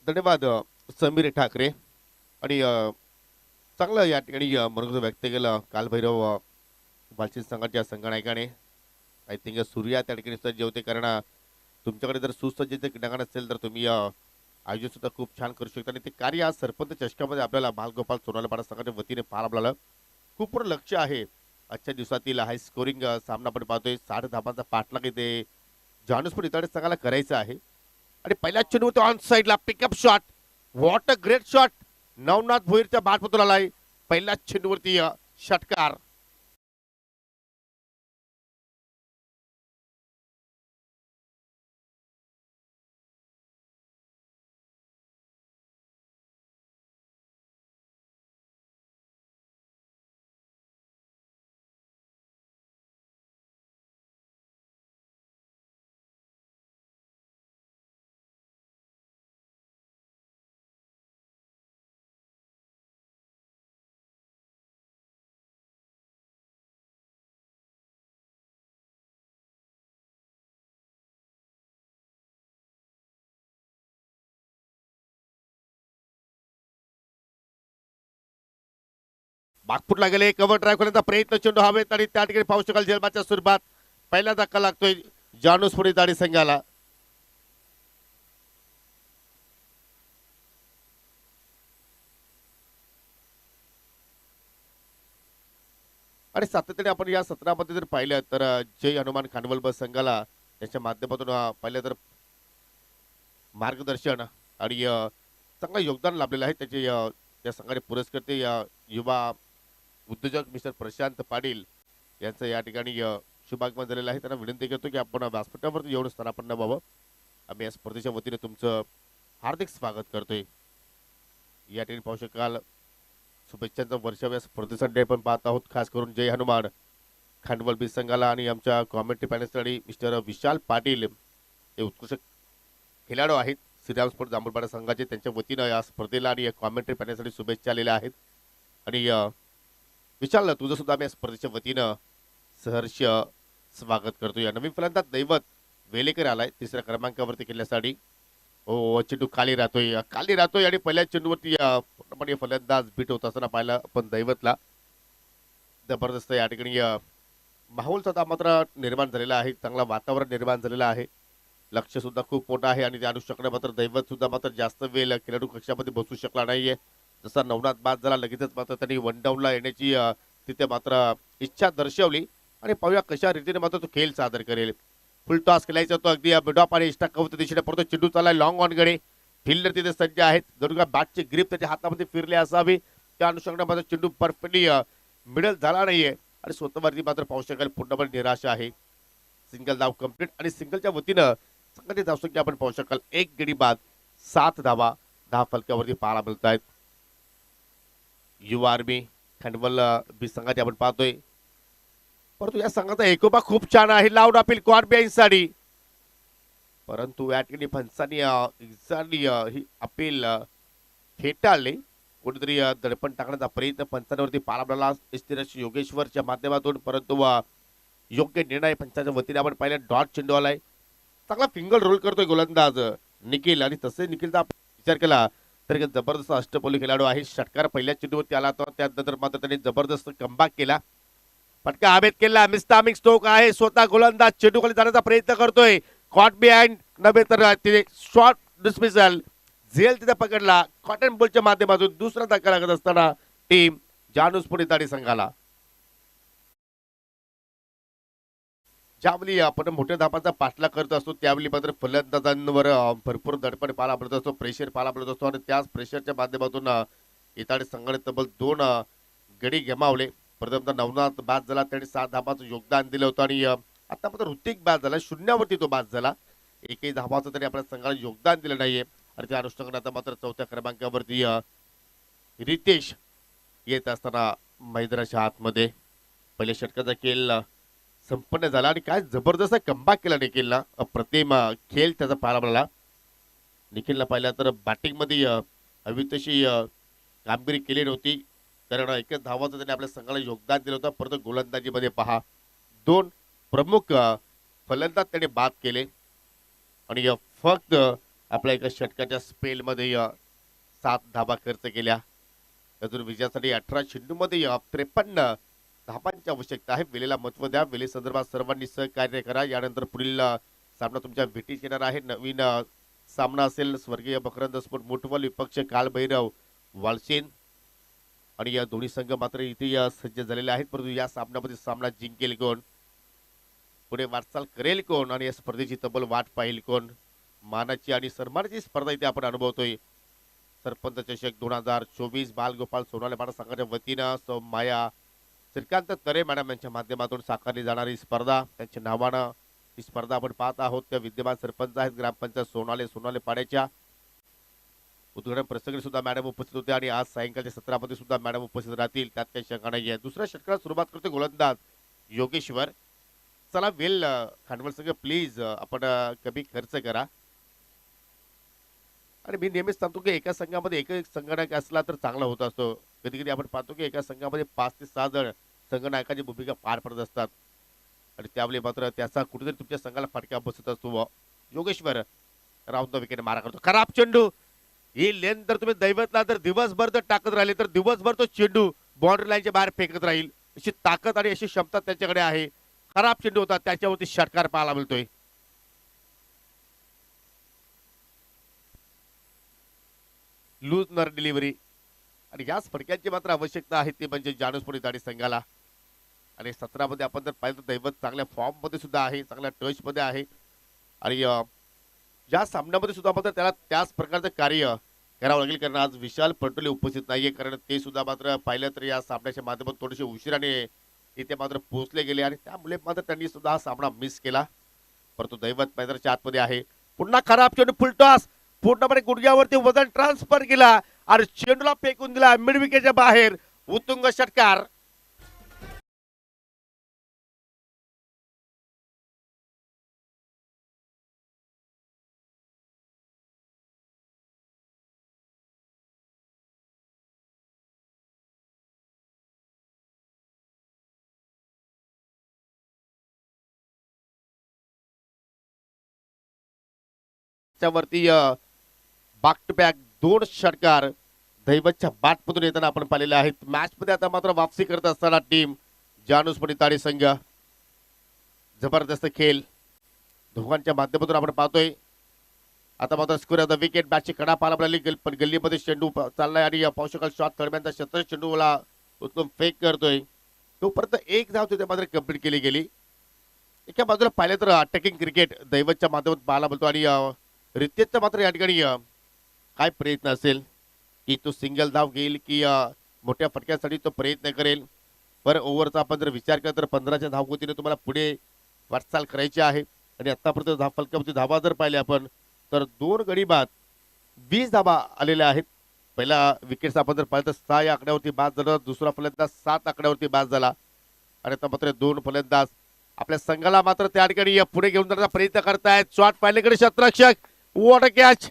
Speaker 3: धन्यवाद समीर ठाकरे. आणि चांगलं या ठिकाणी मनोगत व्यक्त केलं कालभैरव वालचिन संघाच्या संघनायकाने. आय थिंक सूर्या त्या ठिकाणी सज्ज होते, कारण तुमच्याकडे जर सुसज्जित क्रीडांगण असेल तर तुम्ही आयोजन सुद्धा खूप छान करू शकता. आणि ते कार्य आज सरपंच चषकामध्ये आपल्याला बालगोपाल सोनालीपाडा संघाच्या वतीने पाहायला मिळालं. खूप मोठं लक्ष आहे आजच्या दिवसातील हाय स्कोरिंग सामना आपण पाहतोय. 60 धावांचा पाठलाग इथे जानूसपूर इतडे संघाला करायचा आहे. आणि पहिल्या चेंडूवरती ऑन साईडला pickup shot, what a great shot. Navnath भोईरच्या बाटपतून आलाय पहिल्या चेंडूवरती षटकार. बागपूरला गेले, कव्हर ड्राईव्ह करण्याचा प्रयत्न, चेंडू हवेत आणि त्या ठिकाणी पाहू शकाल झेलबाच्या स्वरूपात पहिला धक्का लागतोय जानूसपुरी दाडी संघाला. आणि सातत्याने आपण या सत्रामध्ये जर पाहिलं तर जय हनुमान खांडवल बस संघाला त्याच्या माध्यमातून पाहिलं तर मार्गदर्शन आणि चांगलं योगदान लाभलेलं आहे. त्याचे त्या संघाने पुरस्कर्ते युवा उद्योजक मिस्टर प्रशांत पाटील यांचं या ठिकाणी शुभागमन झालेलं आहे. त्यांना विनंती करतो की आपण व्यासपीठावरती येऊन स्थानापन्न व्हावं. आम्ही या स्पर्धेच्या वतीने तुमचं हार्दिक स्वागत करतोय. या ठिकाणी पाहू शकाल शुभेच्छांचं वर्षाव या स्पर्धेसाठी आपण पाहत आहोत. खास करून जय हनुमान खांडवल बी संघाला आणि आमच्या कॉमेंट्री पॅनलसाठी मिस्टर विशाल पाटील हे उत्कृष्ट खेळाडू आहेत श्रीराम स्पोर्ट जांभूळपाडा संघाचे. त्यांच्या वतीनं या स्पर्धेला आणि कॉमेंट्री पॅनलसाठी शुभेच्छा आलेल्या आहेत. आणि विशाल तुझं सुद्धा आम्ही या स्पर्धेच्या वतीनं सहर्ष स्वागत करतो. या नवीन फलंदाज दैवत वेलेकर आलाय तिसऱ्या क्रमांकावरती खेळण्यासाठी. ओ चेंडू खाली राहतोय आणि पहिल्या चेंडूवरती पूर्णपणे फलंदाज बीट होत असताना पाहिला पण दैवतला. जबरदस्त या ठिकाणी माहोल सुद्धा मात्र निर्माण झालेला आहे, चांगला वातावरण निर्माण झालेलं आहे. लक्ष सुद्धा खूप मोठं आहे आणि त्या अनुषंगाने मात्र दैवत सुद्धा मात्र जास्त वेळ खेळाडू कक्षामध्ये बसू शकला नाहीये. जसा नवनाथ बाद झाला लगेचच मात्र त्यांनी वन डाऊनला येण्याची तिथे मात्र इच्छा दर्शवली आणि पाहूया कशा रीतीने मात्र तो खेळ सादर करेल. फुल टॉस खेळायचा तो अगदी मिडॉप आणि इष्टा कवत दिशेने परतो चेंडू चाललाय लॉंग ऑन कडे. फिल्डर तिथे सज्ज आहेत. जरूर का बॅटची ग्रिप त्याच्या हातामध्ये फिरली असावी त्या अनुषंगाने मात्र चेंडू परफेक्टली मिडल झाला नाहीये आणि स्वतःवरती मात्र पाहू शकाल पूर्णपणे निराशा आहे. सिंगल धाव कंप्लीट आणि सिंगलच्या वतीनं संघाची धावसंख्या आपण पाहू शकाल 1 गडी बाद 7 धावा 10 फलकावरती पाहायला मिळत आहेत. युवा आर्मी खंडवल बी संघाची आपण पाहतोय परंतु या संघाचा एकोपा खूप छान आहे. लाऊड अपील क्वार्ट साठी परंतु या ठिकाणी पंचांनी ही अपील फेटाळली. कोणीतरी दडपण टाकण्याचा प्रयत्न पंचांवरती पाहायला मिळाला योगेश्वरच्या माध्यमातून परंतु योग्य निर्णय पंचांच्या वतीने आपण पाहिलं. डॉट चेंडू आलाय. चांगला फिंगर रोल करतोय गोलंदाज निखिल आणि तसे निखिलचा विचार केला तर एक जबरदस्त अष्टपैलू खेळाडू आहे. षटकार पहिल्या चेंडूवरती आला तर त्यानंतर मात्र त्यांनी जबरदस्त कमबॅक केला. फटका हवेत केला. मिस्टामिक स्ट्रोक आहे. स्वतः गोलंदाज चेंडू खाली जाण्याचा प्रयत्न करतोय. कॉट बिहाइंड नव्हे तर तिथे शॉर्ट डिस्मिसल झेल तिथे पकडला. कॉटन बॉलच्या माध्यमातून दुसरा धक्का लागत असताना टीम जानुसपुरी ताडी संघाला ज्यावेळी आपण मोठ्या धापाचा पाठलाग करत असतो त्यावेळी मात्र फलंदाजांवर भरपूर दडपण पाहायला मिळत असतो. प्रेशर पाहायला मिळत असतो आणि त्याच प्रेशरच्या माध्यमातून इताडी संघाने तब्बल 2 गडी गमावले. प्रथमतः नवनाथ बाद झाला. त्याने 7 धाबाचं योगदान दिलं होतं आणि आता मात्र ऋतिक बाद झाला. शून्यावरती तो बाद झाला. एकही धाबाचं तरी आपल्या संघाला योगदान दिलं नाहीये आणि त्या अनुषंगाने आता मात्र 4थ्या क्रमांकावरती रितेश येत असताना मैदानाच्या आतमध्ये पहिल्या षटकाचा खेळ संपन्न झाला आणि काय जबरदस्त कमबॅक केला निखिलला. अप्रतिम खेळ त्याचा पाहायला मिळाला. निखिलला पाहिला तर बॅटिंग मध्ये हवी तशी कामगिरी केली नव्हती कारण एकच धावाचं त्याने आपल्या संघाला योगदान दिलं होतं. परंतु गोलंदाजीमध्ये पहा 2 प्रमुख फलंदाज त्याने बाद केले आणि फक्त आपल्या एका षटकाच्या स्पेलमध्ये 7 धाबा खर्च केल्या. अजून विजयासाठी 18 चेंडूमध्ये 53 धाबांची आवश्यकता आहे. वेळेला महत्व द्या. वेळे संदर्भात सर्वांनी सहकार्य करा. यानंतर पुढील सामना तुमच्या भेटीस येणार आहे. नवीन सामना असेल स्वर्गीय मकरंद स्पोर्ट मुठवल विपक्ष कालभैरव वालशेन आणि या दोन्ही संघ मात्र इथे सज्ज झालेले आहेत. परंतु या सामन्यामध्ये सामना जिंकेल कोण, पुढे वाटचाल करेल कोण आणि या स्पर्धेची तब्बल वाट पाहिल कोण. मानाची आणि सन्मानाची स्पर्धा इथे आपण अनुभवतोय. सरपंच चषक 2024 बालगोपाल सोनाले पाडा संघाच्या वतीनं माया श्रीकांत तरे मॅडम यांच्या माध्यमातून साकारली जाणारी स्पर्धा. त्यांच्या नावानं ही स्पर्धा आपण पाहत आहोत. त्या विद्यमान सरपंच आहेत ग्रामपंचायत सोनाले पाड्याच्या. उद्घाटन प्रसंगी सुद्धा मॅडम उपस्थित होते आणि आज सायंकाळच्या सत्रामध्ये सुद्धा मॅडम उपस्थित राहतील. त्यात काही शंका नाही आहे. दुसऱ्या षटकाला सुरुवात करतो गोलंदाज योगेश्वर. चला वेल खांडवल संघ प्लीज आपण कमी खर्च करा आणि मी नेहमीच सांगतो की एका संघामध्ये एक संगणक असला तर चांगला होत असतो. कधी कधी आपण पाहतो की एका संघामध्ये 5 ते 6 जण संगणकाची भूमिका पार पडत असतात आणि त्यावेळी मात्र त्याचा कुठेतरी तुमच्या संघाला फटका बसत असतो. योगेश्वर राऊंड विकेट मारा करतो. खराब चेंडू. ही लेन जर तुम्ही दैवतला तर दिवसभर जर टाकत राहिले तर दिवसभर तो चेंडू बाउंड्री लाईनच्या बाहेर फेकत राहील अशी ताकद आणि अशी क्षमता त्याच्याकडे आहे. खराब चेंडू होता. त्याच्यावरती षटकार पाहायला मिळतोय. लूज नर डिलिव्हरी आणि याच फटक्यांची मात्र आवश्यकता आहे ती म्हणजे जानुसपुरी ताडी संघाला. आणि 17 मध्ये आपण जर पाहिलं तर दैवत चांगल्या फॉर्म मध्ये सुद्धा आहे, चांगल्या टच मध्ये आहे आणि या सामन्यामध्ये सुद्धा मात्र त्याला त्याच प्रकारचं कार्य करावं लागेल कारण आज विशाल पटोले उपस्थित नाहीये कारण ते सुद्धा मात्र पाहिलं तर या सामन्याच्या माध्यमातून थोडेसे उशिराने इथे मात्र पोहोचले गेले आणि त्यामुळे मात्र त्यांनी सुद्धा हा सामना मिस केला. परंतु दैवत मैदानाच्या आतमध्ये आहे. पुन्हा खराब चेंडू. फुल टॉस पूर्णपणे गुडघ्यावरती वजन ट्रान्सफर केला आणि चेंडूला फेकून दिला मिड विकेटच्या बाहेर. उत्तुंग षटकार. त्यावरती बॅक टू बॅक 2 षटकार दैवतच्या बॅटमधून येताना आपण पाहिलेले आहेत. मॅच मध्ये आता मात्र वापसी करत असताना टीम जानुसपुरी ताडी संघ जबरदस्त खेळ दोघांच्या माध्यमातून आपण पाहतोय. आता मात्र स्कोर ऑफ द विकेट बॅटची कडा पाहायला मिळाली पण गल्लीमध्ये चेंडू चाललाय आणि पाहू शकाल शॉट दरम्यानचा शतक चेंडूला उचलून फेक करतोय. तोपर्यंत एक धाव तिथे मात्र कंप्लीट केली गेली. एका बाजूला पाहिलं तर अटॅकिंग क्रिकेट दैवतच्या माध्यमातून पाहायला मिळतो आणि रितेशचा मात्र या ठिकाणी काय प्रयत्न असेल की तो सिंगल धाव घेईल की मोठ्या फटक्यासाठी तो प्रयत्न करेल. पर ओव्हरचा आपण जर विचार केला तर 15च्या धावगतीने तुम्हाला पुढे वाटचाल करायची आहे आणि आतापर्यंत फलकावरती धावा जर पाहिले आपण तर 2 गडी बाद 20 धावा आलेल्या आहेत. पहिला विकेटचा आपण जर पाहिलं तर 6 या आकड्यावरती बाद झाला, दुसरा फलंदाज 7 आकड्यावरती बाद झाला आणि आता मात्र 2 फलंदाज आपल्या संघाला मात्र त्या ठिकाणी पुढे घेऊन जाण्याचा प्रयत्न करतायत. शॉट पाहिलेकडे क्षेत्ररक्षक वॉट अ कॅच.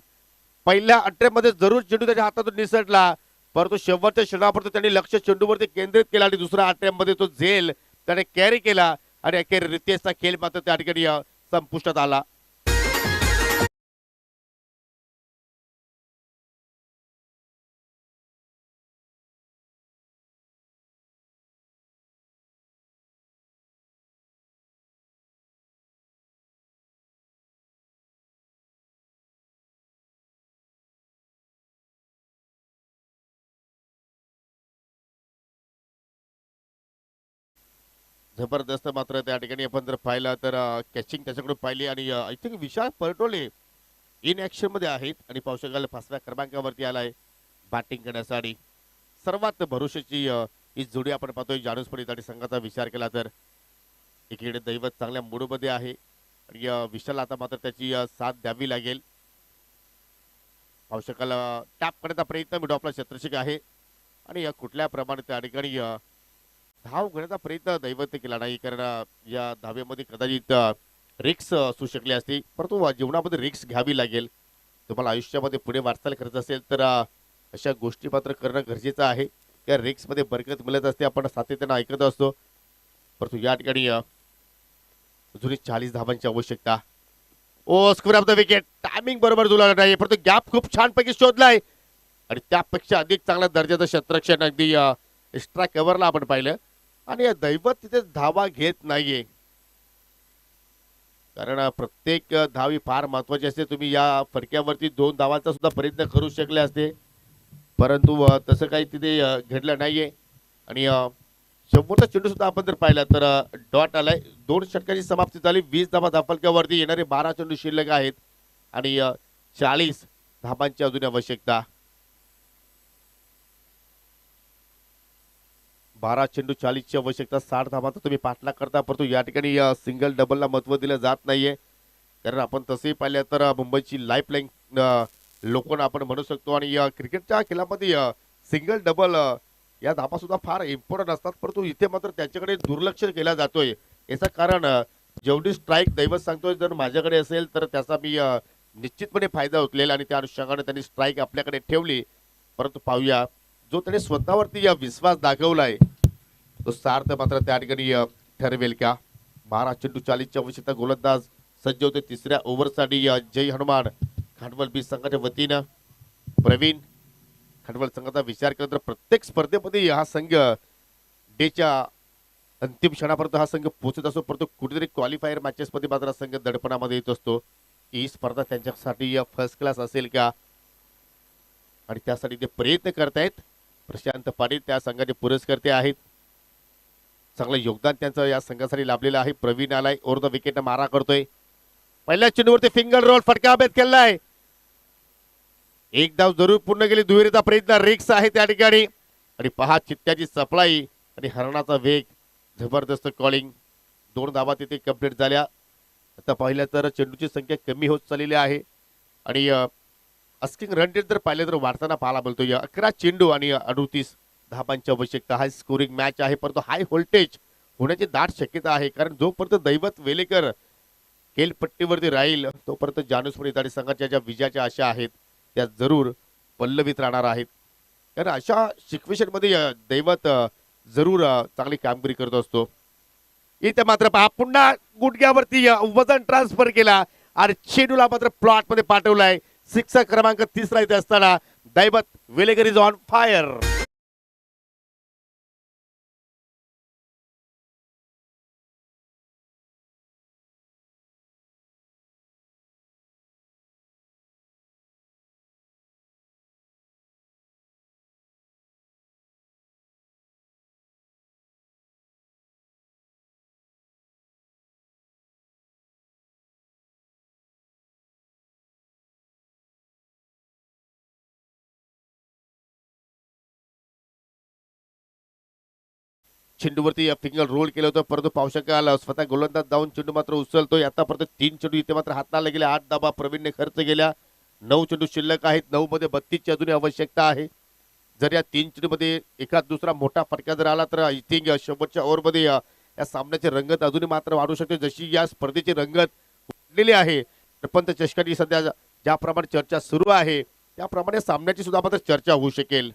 Speaker 3: पहिल्या अट्टेमध्ये जरूर चेंडू त्याच्या हातातून निसटला परंतु शेवटच्या क्षणापर्यंत त्यांनी लक्ष चेंडूवरती केंद्रित केला आणि दुसऱ्या अट्टेमध्ये तो झेल त्याने कॅरी केला आणि अखेर रितेशचा खेळ मात्र त्या ठिकाणी संपुष्टात आला. जबरदस्त मात्र त्या ठिकाणी आपण जर पाहिलं तर कॅचिंग त्याच्याकडून पाहिली आणि I think Vishal Partole in action मध्ये आहेत आणि पाहू शकाल 5व्या क्रमांकावरती आलाय बॅटिंग करण्यासाठी. सर्वात भरोशाची ही जोडी आपण पाहतोय जाणूस पडित आणि संघाचा विचार केला तर एकीकडे दैवत चांगल्या मूडमध्ये आहे आणि विशाल आता मात्र त्याची साथ द्यावी लागेल. पाहू शकाल टॅप करण्याचा प्रयत्न मिडो आपला क्षेत्ररक्षक आहे आणि कुठल्या प्रमाणे त्या ठिकाणी धाव घेण्याचा प्रयत्न दैवत केला नाही कारण या धावेमध्ये कदाचित रिक्स असू शकली असती परंतु जीवनामध्ये रिक्स घ्यावी लागेल. तुम्हाला आयुष्यामध्ये पुढे वाटचाल करत असेल तर अशा गोष्टी मात्र करणं गरजेचं आहे. या रिक्स मध्ये बरकत मिळत असते आपण सातत्यानं ऐकत असतो परंतु या ठिकाणी अजूनही 40 धावांची आवश्यकता. Oh square of the wicket timing बरोबर जुळला नाही परंतु गॅप खूप छानपैकी शोधलाय आणि त्यापेक्षा अधिक चांगल्या दर्जाचं क्षेत्ररक्षण अगदी एक्स्ट्रा कव्हरला आपण पाहिलं आणि दैवत तिथे धावा घेत नाहीये कारण प्रत्येक धाव ही फार महत्वाची असते. तुम्ही या फटक्यावरती 2 धावांचा सुद्धा प्रयत्न करू शकले असते परंतु तसं काही तिथे घडलं नाहीये आणि शेवटचा चेंडू सुद्धा आपण जर पाहिला तर डॉट आलाय. 2 षटकांची समाप्ती झाली. 20 धावा धावफलकावरती येणारे 12 चेंडू शिल्लक आहेत आणि 40 धावांची अजून आवश्यकता. 12 चेंडू 40 ची आवश्यकता. 60 धावांचा तुम्ही पाठलाग करता परंतु या ठिकाणी सिंगल डबलला महत्व दिलं जात नाहीये कारण आपण तसंही पाहिलं तर मुंबईची लाईफ लाईन लोकांना आपण म्हणू शकतो आणि क्रिकेटच्या खेळामध्ये सिंगल डबल या धावा सुद्धा फार इम्पॉर्टंट असतात परंतु इथे मात्र त्याच्याकडे दुर्लक्ष केला जातोय. याचं कारण जेवढी स्ट्राईक दैवत सांगतोय जर माझ्याकडे असेल तर त्याचा मी निश्चितपणे फायदा उचलेल आणि त्या अनुषंगाने त्यांनी स्ट्राईक आपल्याकडे ठेवली परंतु पाहूया जो त्याने स्वतःवरती विश्वास दाखवलाय तो सार्थ मात्र त्या ठिकाणी ठरवेल का. 12 चेंडू 40 ची आवश्यकता. गोलंदाज सज्ज होते तिसऱ्या ओव्हरसाठी. जय हनुमान खांडवल बीच संघाच्या वतीनं प्रवीण खांडवल संघाचा विचार केला तर प्रत्येक स्पर्धेमध्ये हा संघ डेच्या अंतिम क्षणापर्यंत हा संघ पोहोचत असतो परंतु कुठेतरी क्वालिफायर मॅचेस मध्ये मात्र संघ दडपणामध्ये येत असतो. ही स्पर्धा त्यांच्यासाठी फर्स्ट क्लास असेल का आणि त्यासाठी ते प्रयत्न करतायत. प्रशांत पाटील त्या संघाचे पुरस्कर्ते आहेत. चांगलं योगदान त्यांचं या संघासाठी लाभलेलं आहे. प्रवीण आलाय ओव्हर द विकेट मारा करतोय. पहिल्या चेंडूवरती फिंगर रोल फटका अभेद केलाय. एक धाव जरूर पूर्ण केली. दुहेरीचा प्रयत्न रिक्स आहे त्या ठिकाणी आणि पहा चित्त्याची सप्लाई आणि हरणाचा वेग. जबरदस्त कॉलिंग. 2 धावा तिथे कंप्लीट झाल्या. आता पाहिलं तर चेंडूची संख्या कमी होत चाललेली आहे आणि अस्किंग रन रेट जर पाहिलं तर वाढताना पाहायला मिळतोय. 11 चेंडू आणि 38 धावांची आवश्यकता. हाय स्कोरिंग मॅच आहे परंतु हाय व्होल्टेज होण्याची दाट शक्यता आहे कारण जोपर्यंत दैवत वेलेकर खेळपट्टीवरती राहील तोपर्यंत जानूस पडित आणि संघाच्या ज्या विजयाच्या आशा आहेत त्या जरूर पल्लवीत राहणार आहेत कारण अशा सिच्युएशन मध्ये दैवत जरूर चांगली कामगिरी करत असतो. इथे मात्र पहा पुन्हा गुडघ्यावरती वजन ट्रान्सफर केला आणि चेंडूला मात्र प्लॉट मध्ये पाठवलाय. 6 क्रमांक 3 इथे असताना Daivat Velekar is on fire. चेंडूवरती फिंगर रोल केलं होतं, परंतु पाहू शकाल स्वतः गोलंदाज जाऊन चेंडू मात्र उचलतोय. आतापर्यंत 3 चेंडू इथे मात्र हाताला गेले, 8 धाबा प्रवीणने खर्च केल्या. 9 चेंडू शिल्लक आहेत. 9 मध्ये 32 ची अजूनही आवश्यकता आहे. जर या 3 चेंडू मध्ये एखाद दुसरा मोठा फटका जर आला तर आय थिंक शेवटच्या ओव्हरमध्ये या सामन्याची रंगत अजूनही मात्र वाढू शकते. जशी या स्पर्धेची रंगत वाढलेली आहे, प्रपंच चषकाची सध्या ज्याप्रमाणे चर्चा सुरू आहे त्याप्रमाणे सामन्याची सुद्धा मात्र चर्चा होऊ शकेल.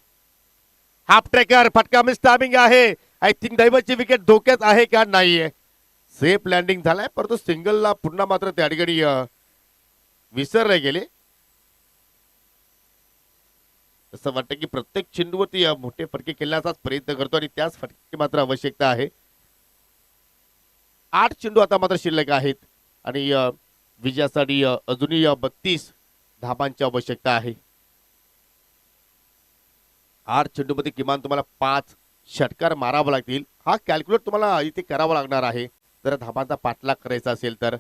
Speaker 3: हाफ ट्रेकर फटका मिस टायमिंग आहे. आय थिंक दैवतची विकेट धोक्यात आहे का नाहीये. सेफ लँडिंग झालाय, परंतु सिंगलला पुन्हा मात्र त्या ठिकाणी विसरले गेले. असं वाटतं की प्रत्येक चेंडूवरती मोठे फटके खेळण्याचाच प्रयत्न करतो आणि त्याच फटक्याची मात्र आवश्यकता आहे. 8 चेंडू आता मात्र शिल्लक आहेत आणि विजयासाठी अजूनही 32 धाबांची आवश्यकता आहे. 8 चेंडूमध्ये किमान तुम्हाला 5 षटकार मारावा लागतील. हा कॅल्क्युलेट तुम्हाला इथे करावा लागणार आहे जर धाबांचा पाठलाग करायचा असेल तर.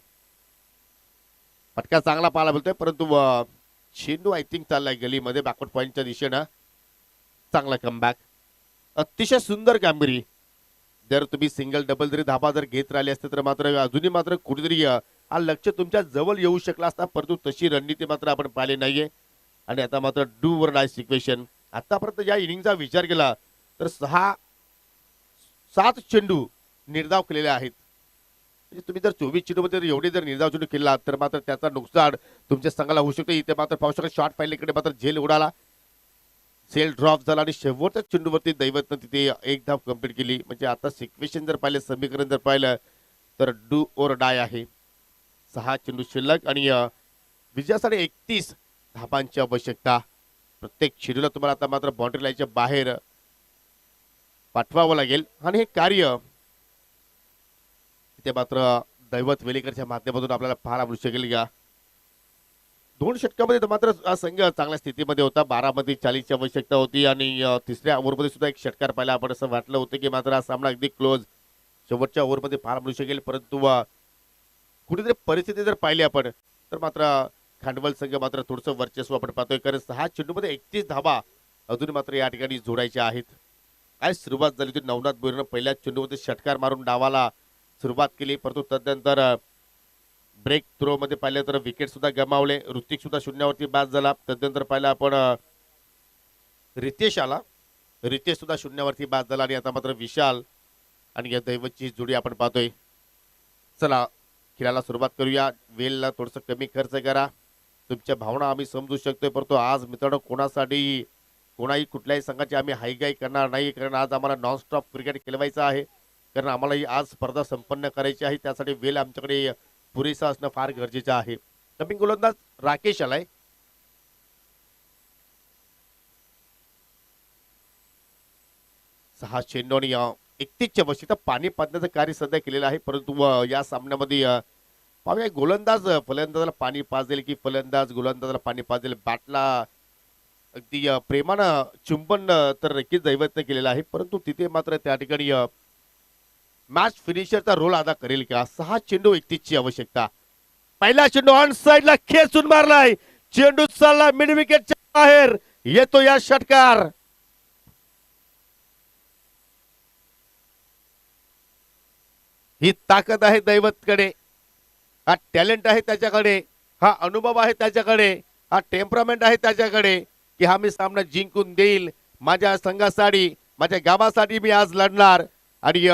Speaker 3: फटका चांगला पाहायला मिळतोय, परंतु चेंडू आय थिंक चाललाय गलीमध्ये बॅकवर्ड पॉइंटच्या दिशेनं. चांगला कमबॅक, अतिशय सुंदर कामगिरी. जर तुम्ही सिंगल डबल जरी धाबा जर घेत राहिले असते तर मात्र अजूनही मात्र कुठेतरी हा लक्ष तुमच्या जवळ येऊ शकला असता, परंतु तशी रणनीती मात्र आपण पाहिले नाहीये. आणि आता मात्र डू वर डाय सिच्युएशन. आतापर्यंत या इनिंगचा विचार केला तर 7 चेंडू निर्धाव केलेले आहेत. म्हणजे तुम्ही जर 24 चेंडूमध्ये एवढे जर निर्धाव चेंडू केला तर मात्र त्याचा नुकसान तुमच्या संघाला होऊ शकतो. इथे मात्र पाहू शकता शॉर्ट फाईलीकडे मात्र झेल उडाला, सेल ड्रॉप झाला आणि शेवटच्या चेंडूवरती दैवतनं तिथे एक धाव कंप्लीट केली. म्हणजे आता सिक्वेशन जर पाहिलं, समीकरण जर पाहिलं तर डू ओर डाय आहे. 6 चेंडू शिल्लक आणि विजयासाठी 31 धाबांची आवश्यकता. प्रत्येक चेंडूला तुम्हाला आता मात्र बाउंड्री लाईनच्या बाहेर पाठवावं लागेल आणि हे कार्य इथे मात्र दैवत वेलेकरच्या माध्यमातून आपल्याला पाहायला मिळू शकेल का. 2 षटकामध्ये मात्र हा संघ चांगल्या स्थितीमध्ये होता. 12 मध्ये 40 ची आवश्यकता होती आणि तिसऱ्या ओव्हरमध्ये सुद्धा एक षटकार पाहिला. आपण असं वाटलं होतं की मात्र हा सामना अगदी क्लोज शेवटच्या ओव्हरमध्ये पाहायला मिळू शकेल, परंतु कुठेतरी परिस्थिती जर पाहिली आपण तर मात्र खांडवल संघ मात्र थोडंसं वर्चस्व आपण पाहतोय. कारण 6 चेंडूमध्ये 31 धाबा अजून मात्र या ठिकाणी जोडायच्या आहेत. काय सुरुवात झाली होती. नवनाथ बोरेनं पहिल्या चेंडूमध्ये षटकार मारून डावाला सुरुवात केली, परंतु तदनंतर ब्रेक थ्रो मध्ये पाहिलं तर विकेट सुद्धा गमावले. ऋतिक सुद्धा शून्यावरती बाद झाला. तदनंतर पाहिलं आपण रितेश आला, रितेश सुद्धा शून्यावरती बाद झाला आणि आता मात्र विशाल आणि या दैवतची जोडी आपण पाहतोय. चला खेळायला सुरुवात करूया. वेलला थोडंसं कमी खर्च करा. तुमच्या भावना आम्ही समजू शकतोय, परंतु आज मित्रांनो कोणाही कुठल्याही संघाची आम्ही हायगाई करणार नाही. कारण आज आम्हाला नॉनस्टॉप क्रिकेट खेळवायचं आहे. कारण आम्हाला ही आज स्पर्धा संपन्न करायची आहे. त्यासाठी वेल आमच्याकडे पुरेसा असणं फार गरजेचं आहे. नवीन गोलंदाज राकेश आलाय. सहा चेंडू आणि 31च्या आवश्यकता. पाणी पाजण्याचं कार्य सध्या केलेलं आहे, परंतु या सामन्यामध्ये पाहूया गोलंदाज फलंदाजाला पाणी पाजेल की फलंदाज गोलंदाजाला पाणी पाजेल. बॅटला अगदी प्रेमानं चुंबन तर नक्कीच दैवतनं केलेलं आहे, परंतु तिथे मात्र त्या ठिकाणी मॅच फिनिशरचा रोल अदा करेल का. 6 चेंडू 31ची आवश्यकता. पहिला चेंडू ऑन साइडला खेचून मारलाय. चेंडू चालला मिड विकेटच्या बाहेर. येतो या षटकार. ही ताकद आहे दैवतकडे, हा टॅलेंट आहे त्याच्याकडे, हा अनुभव आहे त्याच्याकडे, हा टेम्परामेंट आहे त्याच्याकडे की हा मी सामना जिंकून देईल. माझ्या संघासाठी, माझ्या गावासाठी मी आज लढणार आणि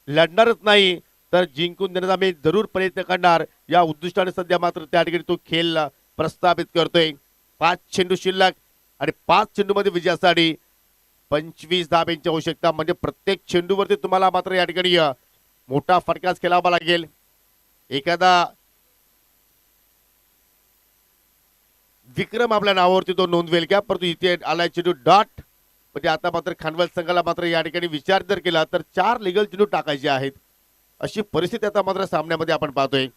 Speaker 3: लढणारच नाही तर जिंकून देण्याचा मी जरूर प्रयत्न करणार. या उद्दिष्टाने सध्या मात्र त्या ठिकाणी तो खेळ प्रस्थापित करतोय. 5 चेंडू शिल्लक आणि 5 चेंडूमध्ये विजयासाठी 25 धाब्यांची आवश्यकता. म्हणजे प्रत्येक चेंडूवरती तुम्हाला मात्र या ठिकाणी मोठा फटकाच खेळावा लागेल. एखादा विक्रम आपल्या नावावरती तो नोंदवेल का, परंतु इथे आलाय चेंडू डॉट. म्हणजे आता मात्र खानवल संघाला मात्र या ठिकाणी विचार जर केला तर 4 लिगल चेंडू टाकायचे आहेत, अशी परिस्थिती आता मात्र सामन्यामध्ये आपण पाहतोय.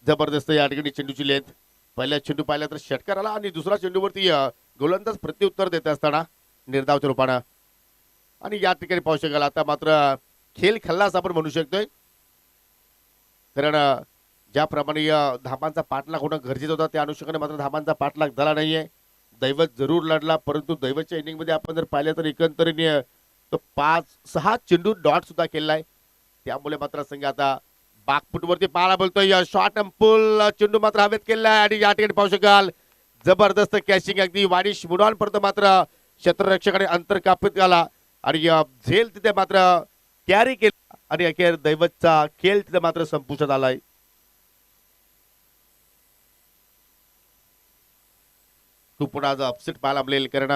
Speaker 3: जबरदस्त या ठिकाणी चेंडूची लेंथ. पहिला चेंडू पाहिला तर षटकार आला आणि दुसरा चेंडूवरती गोलंदाज प्रत्युत्तर देत असताना निर्धावच्या रूपानं. आणि या ठिकाणी पाहू शकाल आता मात्र खेळ खल्लास आपण म्हणू शकतोय. कारण ज्याप्रमाणे धाबांचा पाठलाग होणं गरजेचं होता त्या अनुषंगाने मात्र धाबांचा पाठलाग झाला नाहीये. दैवत जरूर लढला, परंतु दैवतच्या इनिंगमध्ये आपण जर पाहिलं तर एकंदरीने तो 5-6 चेंडू डॉट सुद्धा केलाय. त्यामुळे मात्र संघ आता बागफुटवरती पाहायला बोलतोय. शॉर्ट अँड पुल चेंडू मात्र हवेत केलाय आणि या ठिकाणी पाहू शकाल जबरदस्त कॅचिंग अगदी वाणिश मुडान पर्यंत मात्र क्षेत्ररक्षकाने अंतर कापत आला आणि झेल तिथे मात्र कॅरी केला आणि अखेर दैवतचा खेळ तिथे मात्र संपुष्टात आलाय. खूप मोठा अपसेट पाहायला मिळेल कारण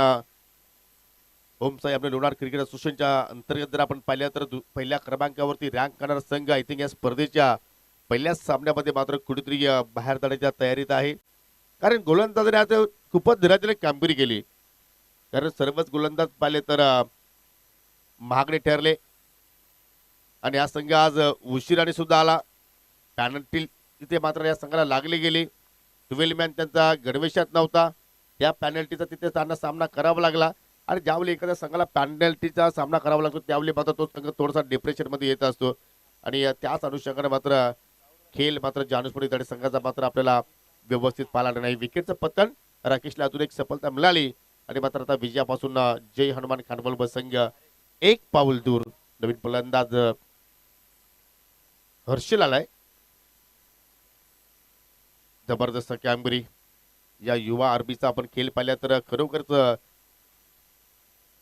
Speaker 3: ओमसाई आपल्या लोणार क्रिकेट असोसिएशनच्या अंतर्गत जर आपण पाहिलं तर पहिल्या क्रमांकावरती रँक करणारा संघ आय थिंक या स्पर्धेच्या पहिल्याच सामन्यामध्ये मात्र कुठेतरी बाहेर जाण्याच्या तयारीत आहे. कारण गोलंदाजाने आज खूपच धीराने कामगिरी केली. कारण सर्वच गोलंदाज पाहिले तर महागडे ठरले आणि हा संघ आज उशिराने सुद्धा आला. पॅनल्टी तिथे मात्र या संघाला लागली गेली. 12 मॅन त्यांचा गणवेशात नव्हता. त्या पॅनल्टीचा तिथे त्यांना सामना करावा लागला आणि ज्यावेळी एखाद्या संघाला पॅनल्टीचा सामना करावा लागतो त्यावेळी मात्र तो संघ थोडासा डिप्रेशन मध्ये येत असतो आणि त्याच अनुषंगाने मात्र खेळ मात्र जानुसपुरी तडे संघाचा मात्र आपल्याला व्यवस्थित पाहायला नाही. विकेटचं पतन राकेशला अजून एक सफलता मिळाली आणि मात्र आता विजयापासून जय हनुमान खानवल संघ एक पाऊल दूर. नवीन फलंदाज हर्षल आलाय. जबरदस्त कामगिरी या युवा आर्मीचा आपण खेळ पाहिला तर खरोखरच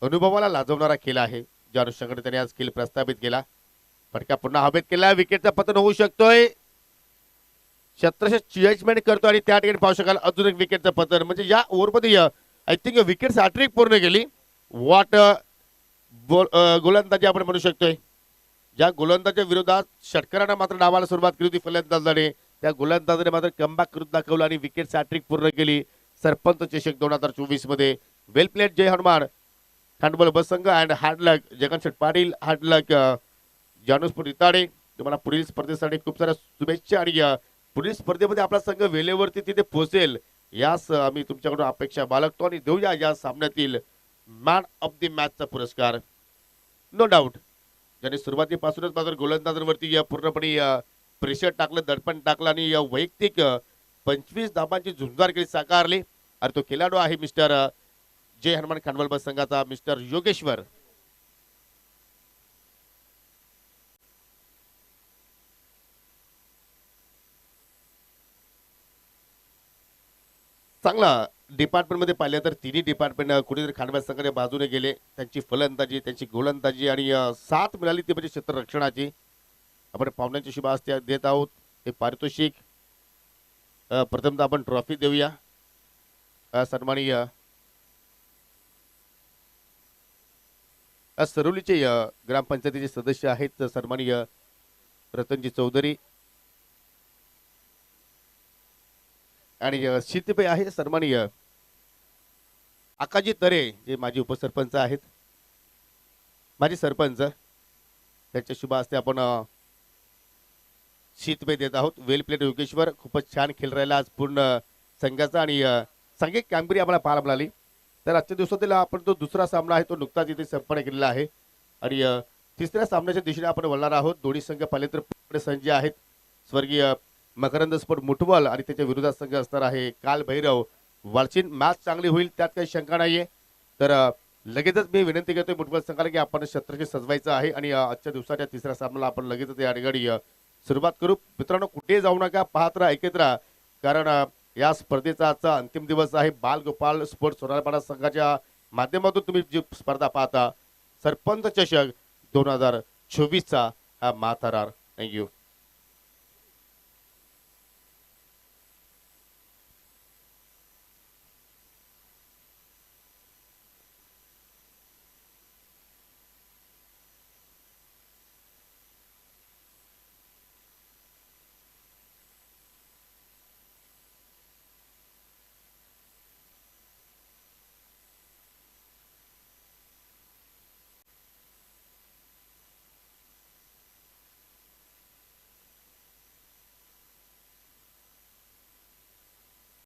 Speaker 3: अनुभवाला लाजवणारा खेळ आहे. ज्या अनुषंगाने त्याने आज खेळ प्रस्थापित केला. फटका पुन्हा हवेत केला. विकेटचा पतन होऊ शकतोय. 1746 मिनिट करतो आणि त्या ठिकाणी पाहू शकाल अजून एक विकेटचं पतन. म्हणजे या ओव्हरमध्ये आय थिंक विकेट हॅट्रिक पूर्ण केली. वॉट गोलंदाजी आपण म्हणू शकतोय. ज्या गोलंदाजाच्या विरोधात षटकारांना मात्र डावाला सुरुवात केली होती फलंदाजाने त्या गोलंदाजाने मात्र कमबॅक करून दाखवलं आणि विकेट हॅट्रिक पूर्ण केली. सरपंच चषक 2024 मध्ये वेल प्लेड जय हनुमान खांडबल बस संघ and hard luck Jagansheth Patil hard luck Januspur Ritade. तुम्हाला पुढील स्पर्धेसाठी खूप साऱ्या शुभेच्छा आणि पुढील स्पर्धेमध्ये आपला संघ वेळेवरती तिथे पोहोचेल यास आम्ही तुमच्याकडून अपेक्षा बाळगतो आणि देऊया या सामन्यातील मॅन ऑफ द मॅचचा पुरस्कार. नो डाऊट ज्याने सुरुवातीपासूनच मात्र गोलंदाजांवरती पूर्णपणे प्रेशर टाकलं दडपण टाकलं आणि वैयक्तिक 25 धाबांची झुंजार केली साकारली आणि तो खेळाडू आहे मिस्टर जय हनुमान खानवल बस संघाचा मिस्टर योगेश्वर. चांगला डिपार्टमेंट मध्ये पाहिलं तर तिन्ही डिपार्टमेंट कुठेतरी खानवल संघाच्या बाजूने गेले. त्यांची फलंदाजी त्यांची गोलंदाजी आणि साथ मिळाली ती म्हणजे क्षेत्ररक्षणाची. आपण पाहुण्यांची शुभास्त्या देत आहोत. हे पारितोषिक प्रथमतः आपण ट्रॉफी देऊया. सन्माननीय सरोलीचे ग्रामपंचायतीचे सदस्य आहेत सन्माननीय रतनजी चौधरी आणि शीतबाई आहे सन्माननीय आकाजी तरे जे माजी उपसरपंच आहेत माजी सरपंच त्यांच्या शुभ हस्ते आपण शीतबाई देत आहोत. वेल प्लेट योगेश्वर खूपच छान खेळ राहिला आज पूर्ण संघाचा आणि सांघिक कामगिरी आम्हाला पाहायला मिळाली. तर आजच्या दिवसातील आपण जो दुसरा सामना आहे तो नुकताच इथे संपन्न केलेला आहे आणि तिसऱ्या सामन्याच्या दिशेने आपण वळणार आहोत. दोन्ही संघ पाहिले तर संजय आहेत स्वर्गीय मकरंद स्पोर्ट मुठवल आणि त्याच्या विरोधात संघ असणार आहे काल भैरव वालचीन. मॅच चांगली होईल त्यात काही शंका नाहीये. तर लगेचच मी विनंती करतोय मुठवल संघाला की आपण छत्रशी सजवायचं आहे आणि आजच्या दिवसाच्या तिसऱ्या सामन्याला आपण लगेचच या ठिकाणी सुरुवात करू. मित्रांनो कुठे जाऊ नका पाहत राहा ऐकत राहा कारण या स्पर्धेचा आजचा अंतिम दिवस आहे. बालगोपाल स्पोर्ट्स सोनारपाडा संघाच्या माध्यमातून तुम्ही जी स्पर्धा पाहता सरपंच चषक 2024 चा हा माथारार. थँक्यू.